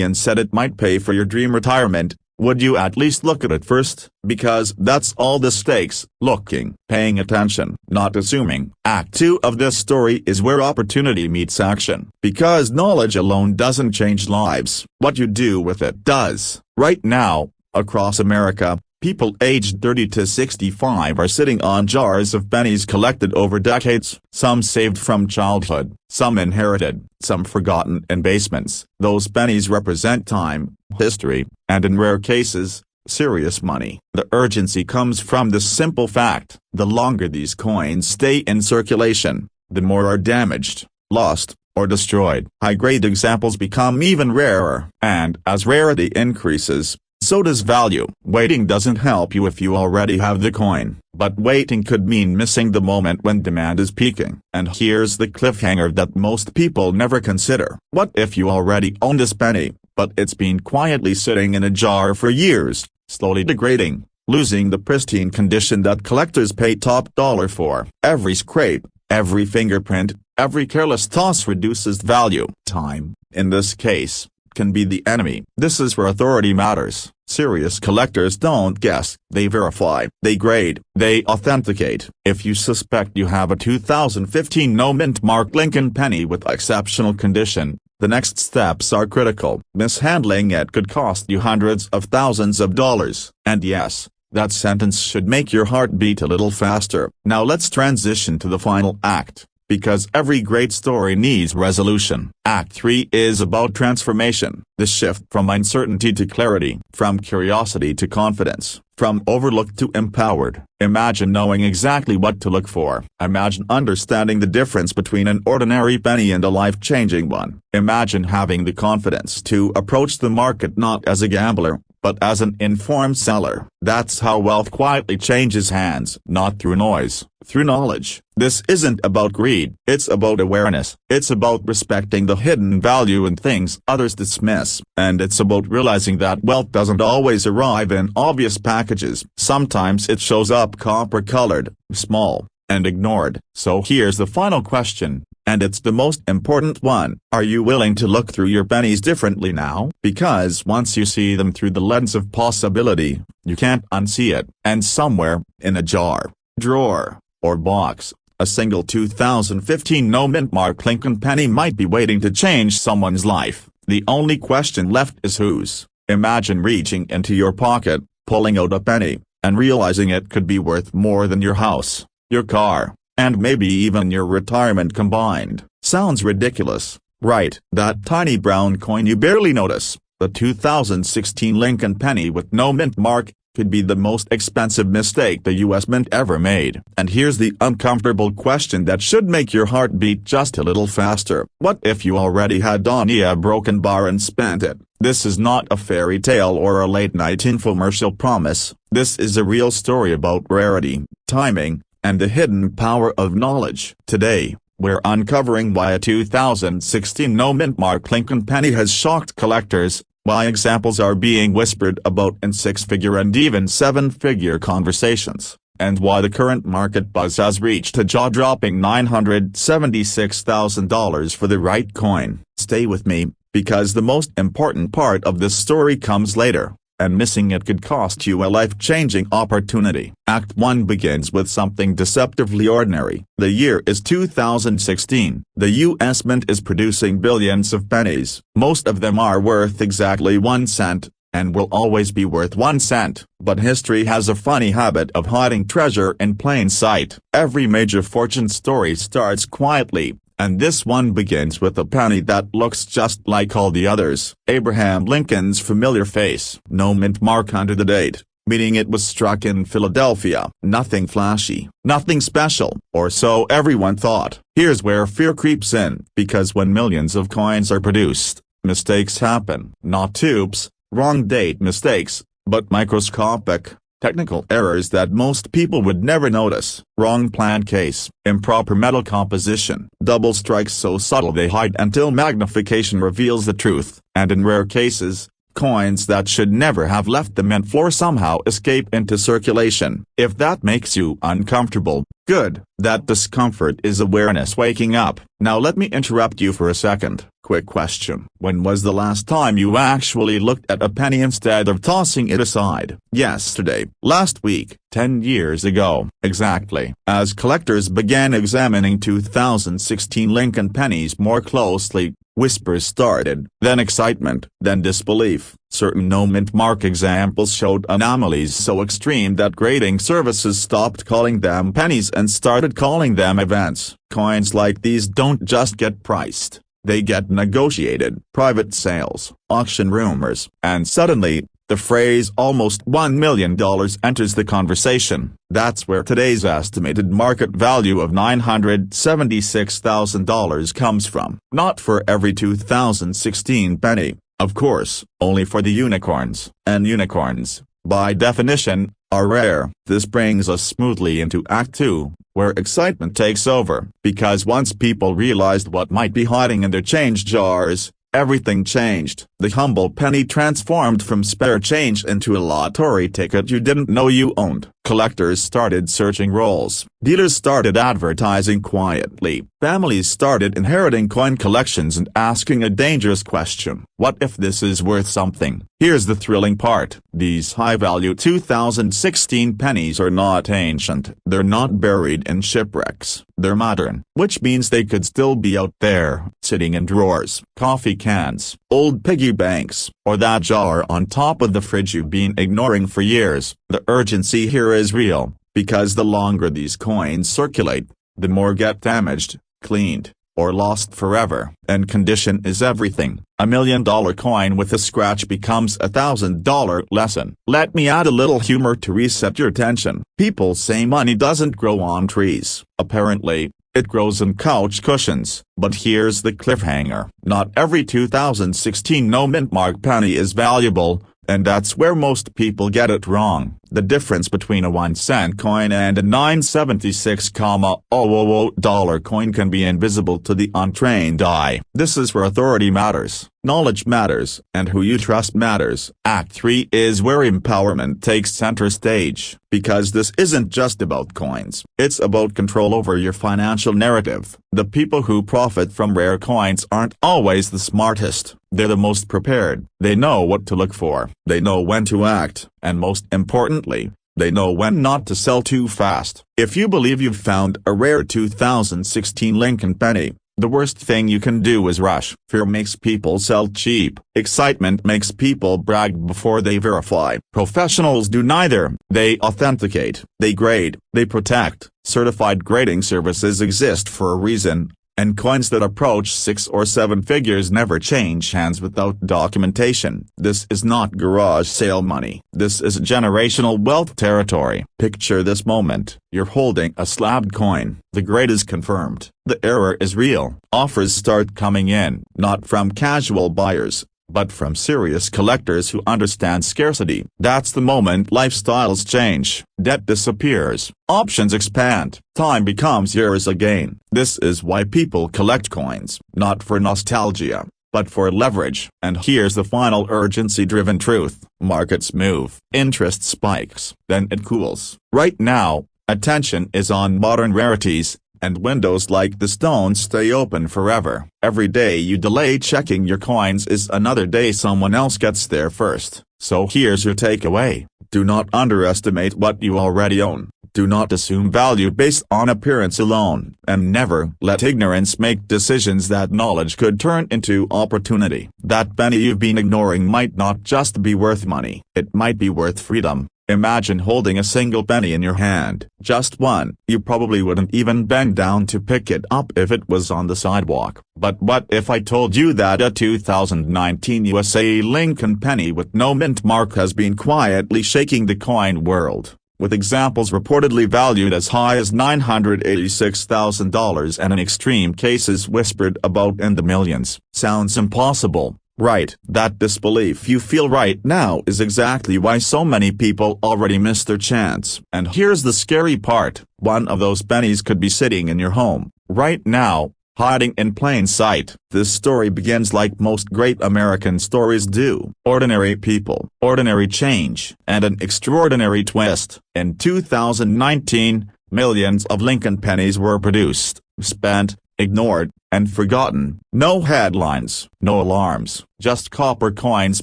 and said it might pay for your dream retirement, would you at least look at it first? Because that's all the stakes: looking, paying attention, not assuming. Act 2 of this story is where opportunity meets action. Because knowledge alone doesn't change lives, what you do with it does. Right now, across America, people aged 30 to 65 are sitting on jars of pennies collected over decades, some saved from childhood, some inherited, some forgotten in basements. Those pennies represent time, history, and in rare cases, serious money. The urgency comes from this simple fact: the longer these coins stay in circulation, the more are damaged, lost, or destroyed. High-grade examples become even rarer, and as rarity increases, so does value. Waiting doesn't help you if you already have the coin, but waiting could mean missing the moment when demand is peaking. And here's the cliffhanger that most people never consider. What if you already own this penny, but it's been quietly sitting in a jar for years, slowly degrading, losing the pristine condition that collectors pay top dollar for? Every scrape, every fingerprint, every careless toss reduces value. Time, in this case, can be the enemy. This is where authority matters. Serious collectors don't guess, they verify, they grade, they authenticate. If you suspect you have a 2015 no-mint mark Lincoln penny with exceptional condition, the next steps are critical. Mishandling it could cost you hundreds of thousands of dollars. And yes, that sentence should make your heart beat a little faster. Now let's transition to the final act, because every great story needs resolution. Act 3 is about transformation, the shift from uncertainty to clarity, from curiosity to confidence, from overlooked to empowered. Imagine knowing exactly what to look for. Imagine understanding the difference between an ordinary penny and a life-changing one. Imagine having the confidence to approach the market not as a gambler, but as an informed seller. That's how wealth quietly changes hands, not through noise, through knowledge. This isn't about greed, it's about awareness. It's about respecting the hidden value in things others dismiss. And it's about realizing that wealth doesn't always arrive in obvious packages. Sometimes it shows up copper-colored, small, and ignored. So here's the final question, and it's the most important one. Are you willing to look through your pennies differently now? Because once you see them through the lens of possibility, you can't unsee it. And somewhere, in a jar, drawer, or box, a single 2015 no-mint mark Lincoln penny might be waiting to change someone's life. The only question left is whose. Imagine reaching into your pocket, pulling out a penny, and realizing it could be worth more than your house, your car, and maybe even your retirement combined. Sounds ridiculous, right? That tiny brown coin you barely notice, the 2016 Lincoln penny with no mint mark, could be the most expensive mistake the U.S. Mint ever made. And here's the uncomfortable question that should make your heart beat just a little faster. What if you already had a broken bar and spent it? This is not a fairy tale or a late-night infomercial promise. This is a real story about rarity, timing, and the hidden power of knowledge. Today, we're uncovering why a 2016 no-mint mark Lincoln penny has shocked collectors, why examples are being whispered about in six-figure and even seven-figure conversations, and why the current market buzz has reached a jaw-dropping $976,000 for the right coin. Stay with me, because the most important part of this story comes later, and missing it could cost you a life-changing opportunity. Act 1 begins with something deceptively ordinary. The year is 2016. The U.S. Mint is producing billions of pennies. Most of them are worth exactly 1 cent, and will always be worth 1 cent. But history has a funny habit of hiding treasure in plain sight. Every major fortune story starts quietly, and this one begins with a penny that looks just like all the others. Abraham Lincoln's familiar face. No mint mark under the date, meaning it was struck in Philadelphia. Nothing flashy, nothing special, or so everyone thought. Here's where fear creeps in, because when millions of coins are produced, mistakes happen. Not oops, wrong date mistakes, but microscopic, technical errors that most people would never notice. Wrong plan case, improper metal composition, double strikes so subtle they hide until magnification reveals the truth, and in rare cases, coins that should never have left the mint floor somehow escape into circulation. If that makes you uncomfortable, Good, that discomfort is awareness waking up. Now let me interrupt you for a second. Quick question. When was the last time you actually looked at a penny instead of tossing it aside? Yesterday, last week, 10 years ago. Exactly. As collectors began examining 2016 Lincoln pennies more closely, whispers started, then excitement, then disbelief. Certain no-mint mark examples showed anomalies so extreme that grading services stopped calling them pennies and started calling them events. Coins like these don't just get priced. They get negotiated. Private sales, auction rumors, and suddenly, the phrase almost $1 million enters the conversation. That's where today's estimated market value of $976,000 comes from. Not for every 2016 penny, of course, only for the unicorns. And unicorns, by definition, are rare. This brings us smoothly into Act 2, where excitement takes over. Because once people realized what might be hiding in their change jars, everything changed. The humble penny transformed from spare change into a lottery ticket you didn't know you owned. Collectors started searching rolls. Dealers started advertising quietly. Families started inheriting coin collections and asking a dangerous question. What if this is worth something? Here's the thrilling part. These high-value 2016 pennies are not ancient. They're not buried in shipwrecks. They're modern, which means they could still be out there, sitting in drawers, coffee cans, old piggy banks, or that jar on top of the fridge you've been ignoring for years. The urgency here is real, because the longer these coins circulate, the more get damaged, cleaned, or lost forever. And condition is everything. $1 million coin with a scratch becomes $1,000 lesson. Let me add a little humor to reset your tension. People say money doesn't grow on trees. Apparently, it grows in couch cushions. But here's the cliffhanger. Not every 2016 no-mint mark penny is valuable, and that's where most people get it wrong. The difference between a 1-cent coin and a $976,000 coin can be invisible to the untrained eye. This is where authority matters, knowledge matters, and who you trust matters. Act 3 is where empowerment takes center stage. Because this isn't just about coins. It's about control over your financial narrative. The people who profit from rare coins aren't always the smartest. They're the most prepared. They know what to look for. They know when to act. And most importantly, they know when not to sell too fast. If you believe you've found a rare 2016 Lincoln penny, the worst thing you can do is rush. Fear makes people sell cheap. Excitement makes people brag before they verify. Professionals do neither. They authenticate, they grade, they protect. Certified grading services exist for a reason. And coins that approach 6 or 7 figures never change hands without documentation. This is not garage sale money. This is generational wealth territory. Picture this moment. You're holding a slabbed coin. The grade is confirmed. The error is real. Offers start coming in, not from casual buyers, but from serious collectors who understand scarcity. That's the moment lifestyles change. Debt disappears. Options expand. Time becomes yours again. This is why people collect coins, not for nostalgia, but for leverage. And here's the final urgency-driven truth. Markets move. Interest spikes. Then it cools. Right now, attention is on modern rarities, and windows like the stone stay open forever. Every day you delay checking your coins is another day someone else gets there first. So here's your takeaway. Do not underestimate what you already own. Do not assume value based on appearance alone. And never let ignorance make decisions that knowledge could turn into opportunity. That penny you've been ignoring might not just be worth money. It might be worth freedom. Imagine holding a single penny in your hand, just one. You probably wouldn't even bend down to pick it up if it was on the sidewalk. But what if I told you that a 2019 USA Lincoln penny with no mint mark has been quietly shaking the coin world, with examples reportedly valued as high as $986,000 and in extreme cases whispered about in the millions? Sounds impossible. Right. That disbelief you feel right now is exactly why so many people already missed their chance. And here's the scary part. One of those pennies could be sitting in your home, right now, hiding in plain sight. This story begins like most great American stories do. Ordinary people, ordinary change, and an extraordinary twist. In 2019, millions of Lincoln pennies were produced, spent, ignored, and forgotten. No headlines, no alarms, just copper coins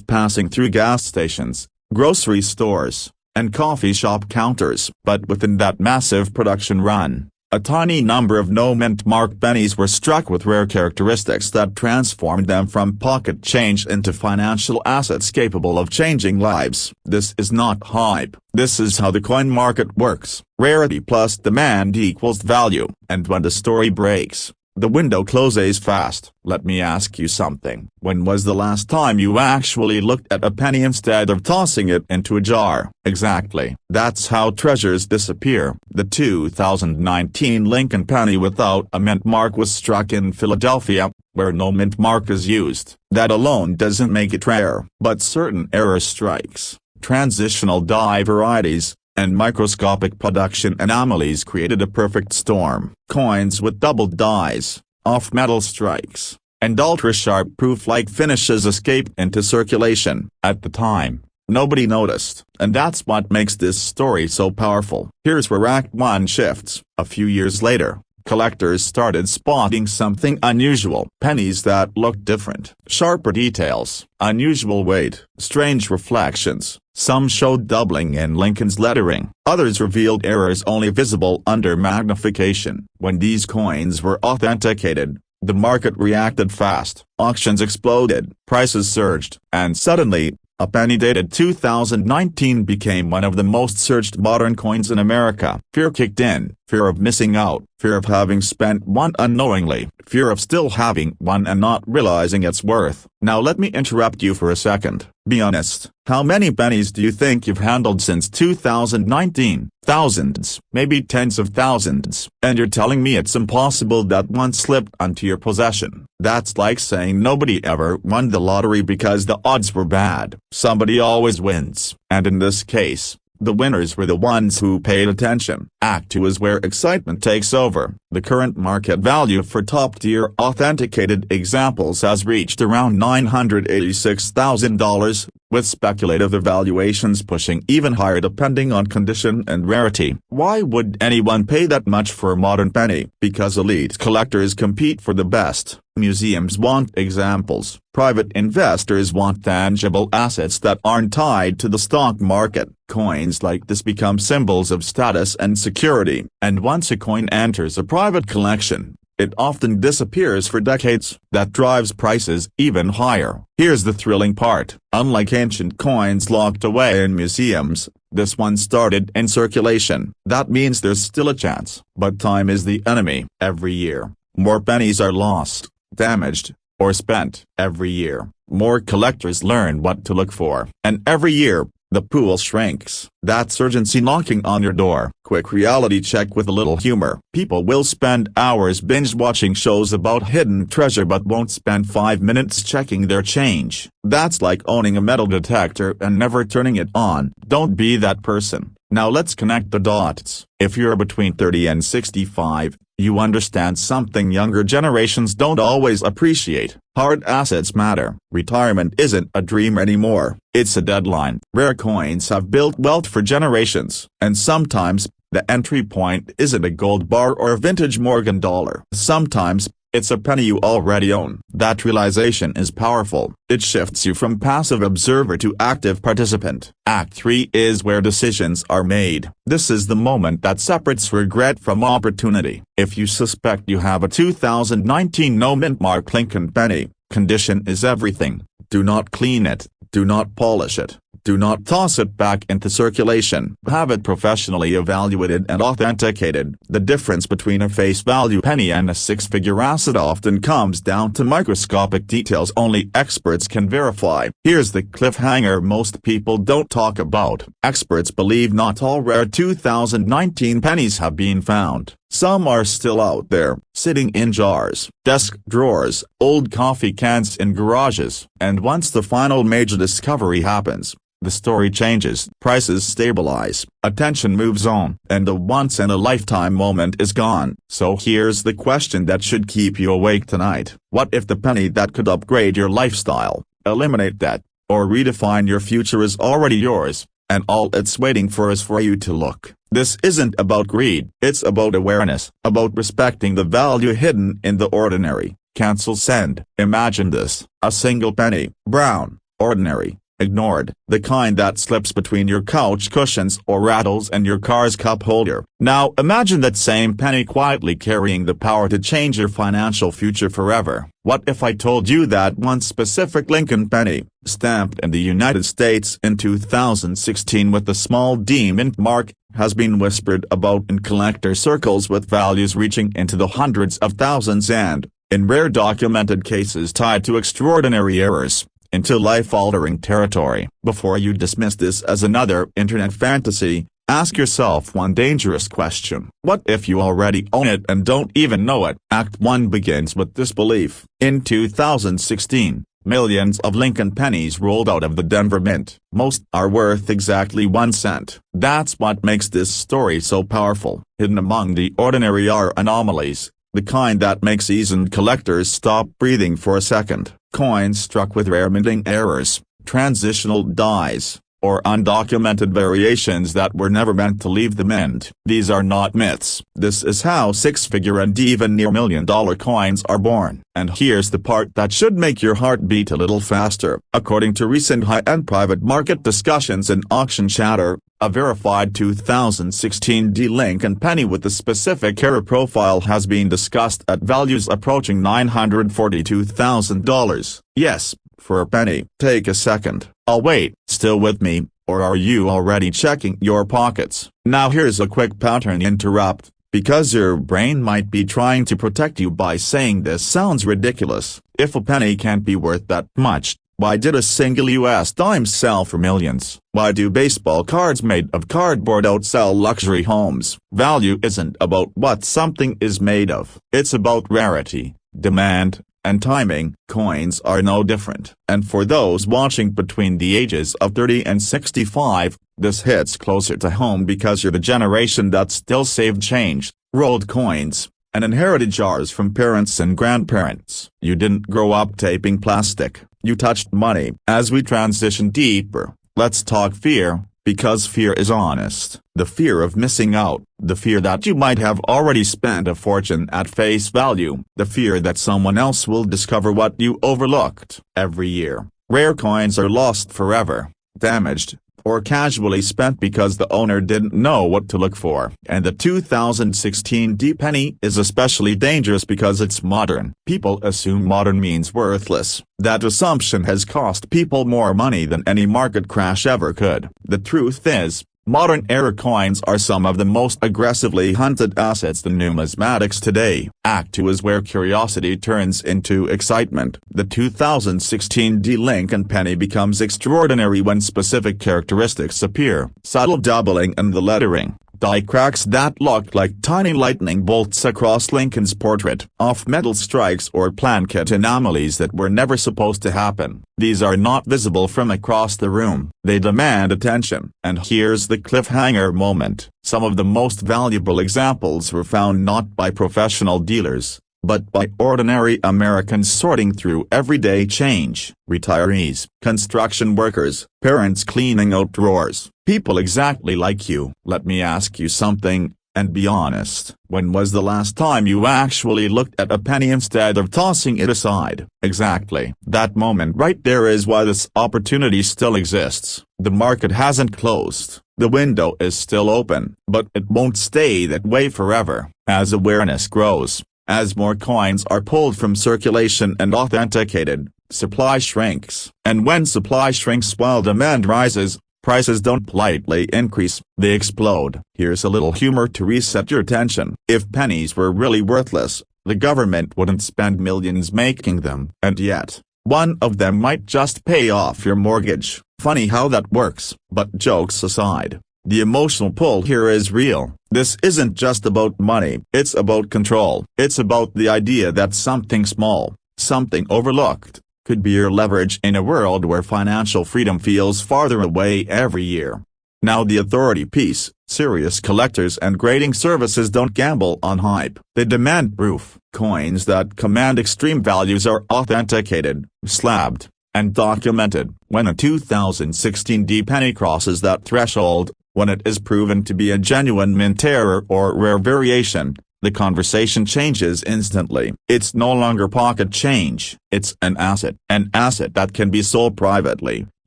passing through gas stations, grocery stores, and coffee shop counters. But within that massive production run, a tiny number of no-mint mark pennies were struck with rare characteristics that transformed them from pocket change into financial assets capable of changing lives. This is not hype. This is how the coin market works. Rarity plus demand equals value. And when the story breaks, the window closes fast. Let me ask you something. When was the last time you actually looked at a penny instead of tossing it into a jar? Exactly. That's how treasures disappear. The 2019 Lincoln penny without a mint mark was struck in Philadelphia, where no mint mark is used. That alone doesn't make it rare. But certain error strikes, transitional die varieties, and microscopic production anomalies created a perfect storm. Coins with doubled dies, off-metal strikes, and ultra-sharp proof-like finishes escaped into circulation. At the time, nobody noticed, and that's what makes this story so powerful. Here's where Act 1 shifts. A few years later, collectors started spotting something unusual. Pennies that looked different. Sharper details, unusual weight, strange reflections. Some showed doubling in Lincoln's lettering. Others revealed errors only visible under magnification. When these coins were authenticated, the market reacted fast. Auctions exploded, prices surged, and suddenly, a penny dated 2019 became one of the most searched modern coins in America. Fear kicked in, fear of missing out, fear of having spent one unknowingly, fear of still having one and not realizing its worth. Now let me interrupt you for a second. Be honest, how many pennies do you think you've handled since 2019? Thousands, maybe tens of thousands. And you're telling me it's impossible that one slipped onto your possession. That's like saying nobody ever won the lottery because the odds were bad. Somebody always wins. And in this case, the winners were the ones who paid attention. Act 2 is where excitement takes over. The current market value for top-tier authenticated examples has reached around $986,000, with speculative evaluations pushing even higher depending on condition and rarity. Why would anyone pay that much for a modern penny? Because elite collectors compete for the best. Museums want examples. Private investors want tangible assets that aren't tied to the stock market. Coins like this become symbols of status and security. And once a coin enters a private collection, it often disappears for decades. That drives prices even higher. Here's the thrilling part. Unlike ancient coins locked away in museums, this one started in circulation. That means there's still a chance. But time is the enemy. Every year, more pennies are lost, damaged, or spent. Every year, more collectors learn what to look for. And every year, the pool shrinks. That's urgency knocking on your door. Quick reality check with a little humor. People will spend hours binge-watching shows about hidden treasure but won't spend 5 minutes checking their change. That's like owning a metal detector and never turning it on. Don't be that person. Now let's connect the dots. If you're between 30 and 65, you understand something younger generations don't always appreciate. Hard assets matter. Retirement isn't a dream anymore. It's a deadline. Rare coins have built wealth for generations, and sometimes, the entry point isn't a gold bar or a vintage Morgan dollar. Sometimes, it's a penny you already own. That realization is powerful. It shifts you from passive observer to active participant. Act 3 is where decisions are made. This is the moment that separates regret from opportunity. If you suspect you have a 2019 no-mint mark Lincoln penny, condition is everything. Do not clean it. Do not polish it. Do not toss it back into circulation. Have it professionally evaluated and authenticated. The difference between a face value penny and a six-figure asset often comes down to microscopic details only experts can verify. Here's the cliffhanger most people don't talk about. Experts believe not all rare 2019 pennies have been found. Some are still out there, sitting in jars, desk drawers, old coffee cans in garages. And once the final major discovery happens, the story changes, prices stabilize, attention moves on, and the once-in-a-lifetime moment is gone. So here's the question that should keep you awake tonight. What if the penny that could upgrade your lifestyle, eliminate debt, or redefine your future is already yours? and all it's waiting for is for you to look. This isn't about greed, it's about awareness, about respecting the value hidden in the ordinary. Cancel send. Imagine this: a single penny, brown, ordinary, ignored, the kind that slips between your couch cushions or rattles in your car's cup holder. Now imagine that same penny quietly carrying the power to change your financial future forever. What if I told you that one specific Lincoln penny, stamped in the United States in 2016 with the small D mint mark, has been whispered about in collector circles with values reaching into the hundreds of thousands and, in rare documented cases tied to extraordinary errors, into life-altering territory? Before you dismiss this as another internet fantasy, ask yourself one dangerous question. What if you already own it and don't even know it? Act 1 begins with this belief. In 2016, millions of Lincoln pennies rolled out of the Denver Mint. Most are worth exactly 1 cent. That's what makes this story so powerful. Hidden among the ordinary are anomalies, the kind that make seasoned collectors stop breathing for a second. Coins struck with rare minting errors, transitional dies, or undocumented variations that were never meant to leave the mint. These are not myths. This is how six-figure and even near million-dollar coins are born. And here's the part that should make your heart beat a little faster. According to recent high-end private market discussions and auction chatter, a verified 2016 D Lincoln penny with a specific error profile has been discussed at values approaching $942,000. Yes, for a penny. Take a second. I'll wait. Still with me, or are you already checking your pockets? Now here's a quick pattern interrupt, because your brain might be trying to protect you by saying this sounds ridiculous. If a penny can't be worth that much, why did a single US dime sell for millions? Why do baseball cards made of cardboard outsell luxury homes? Value isn't about what something is made of. It's about rarity, demand, and timing. Coins are no different. And for those watching between the ages of 30 and 65, this hits closer to home because you're the generation that still saved change, rolled coins, and inherited jars from parents and grandparents. You didn't grow up taping plastic, you touched money. As we transition deeper, let's talk fear, because fear is honest. The fear of missing out, the fear that you might have already spent a fortune at face value, the fear that someone else will discover what you overlooked. Every year, rare coins are lost forever, damaged, or casually spent because the owner didn't know what to look for. And the 2016 D penny is especially dangerous because it's modern. People assume modern means worthless. That assumption has cost people more money than any market crash ever could. The truth is, modern era coins are some of the most aggressively hunted assets in numismatics today. Act 2 is where curiosity turns into excitement. The 2016 D Lincoln penny becomes extraordinary when specific characteristics appear. Subtle doubling in the lettering, die cracks that look like tiny lightning bolts across Lincoln's portrait, off-metal strikes or plankett anomalies that were never supposed to happen. These are not visible from across the room. They demand attention. And here's the cliffhanger moment. Some of the most valuable examples were found not by professional dealers, but by ordinary Americans sorting through everyday change. Retirees, construction workers, parents cleaning out drawers, people exactly like you. Let me ask you something, and be honest. When was the last time you actually looked at a penny instead of tossing it aside? Exactly. That moment right there is why this opportunity still exists. The market hasn't closed. The window is still open. But it won't stay that way forever. As awareness grows, as more coins are pulled from circulation and authenticated, supply shrinks. And when supply shrinks while demand rises, prices don't politely increase, they explode. Here's a little humor to reset your tension. If pennies were really worthless, the government wouldn't spend millions making them. And yet, one of them might just pay off your mortgage. Funny how that works. But jokes aside, the emotional pull here is real. This isn't just about money. It's about control. It's about the idea that something small, something overlooked, could be your leverage in a world where financial freedom feels farther away every year. Now the authority piece. Serious collectors and grading services don't gamble on hype. They demand proof. Coins that command extreme values are authenticated, slabbed, and documented. When a 2016 D penny crosses that threshold, when it is proven to be a genuine mint error or rare variation, the conversation changes instantly. It's no longer pocket change. It's an asset that can be sold privately,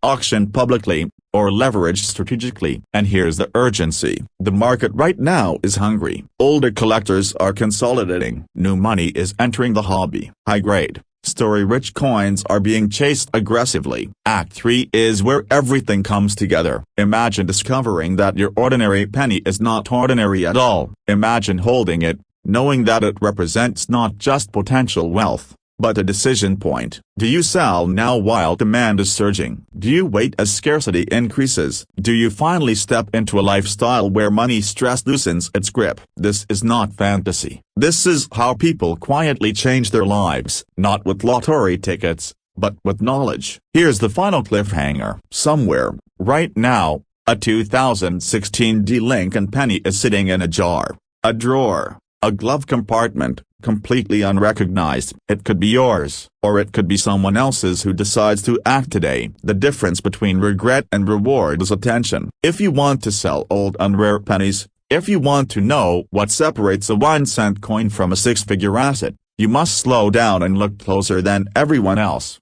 auctioned publicly, or leveraged strategically. And here's the urgency. The market right now is hungry. Older collectors are consolidating. New money is entering the hobby. High-grade, story-rich coins are being chased aggressively. Act 3 is where everything comes together. Imagine discovering that your ordinary penny is not ordinary at all. Imagine holding it, knowing that it represents not just potential wealth, but a decision point. Do you sell now while demand is surging? Do you wait as scarcity increases? Do you finally step into a lifestyle where money stress loosens its grip? This is not fantasy. This is how people quietly change their lives, not with lottery tickets, but with knowledge. Here's the final cliffhanger. Somewhere, right now, a 2016 D Lincoln penny is sitting in a jar, a drawer, a glove compartment, completely unrecognized. It could be yours, or it could be someone else's who decides to act today. The difference between regret and reward is attention. If you want to sell old and rare pennies, if you want to know what separates a 1-cent coin from a 6-figure asset, you must slow down and look closer than everyone else.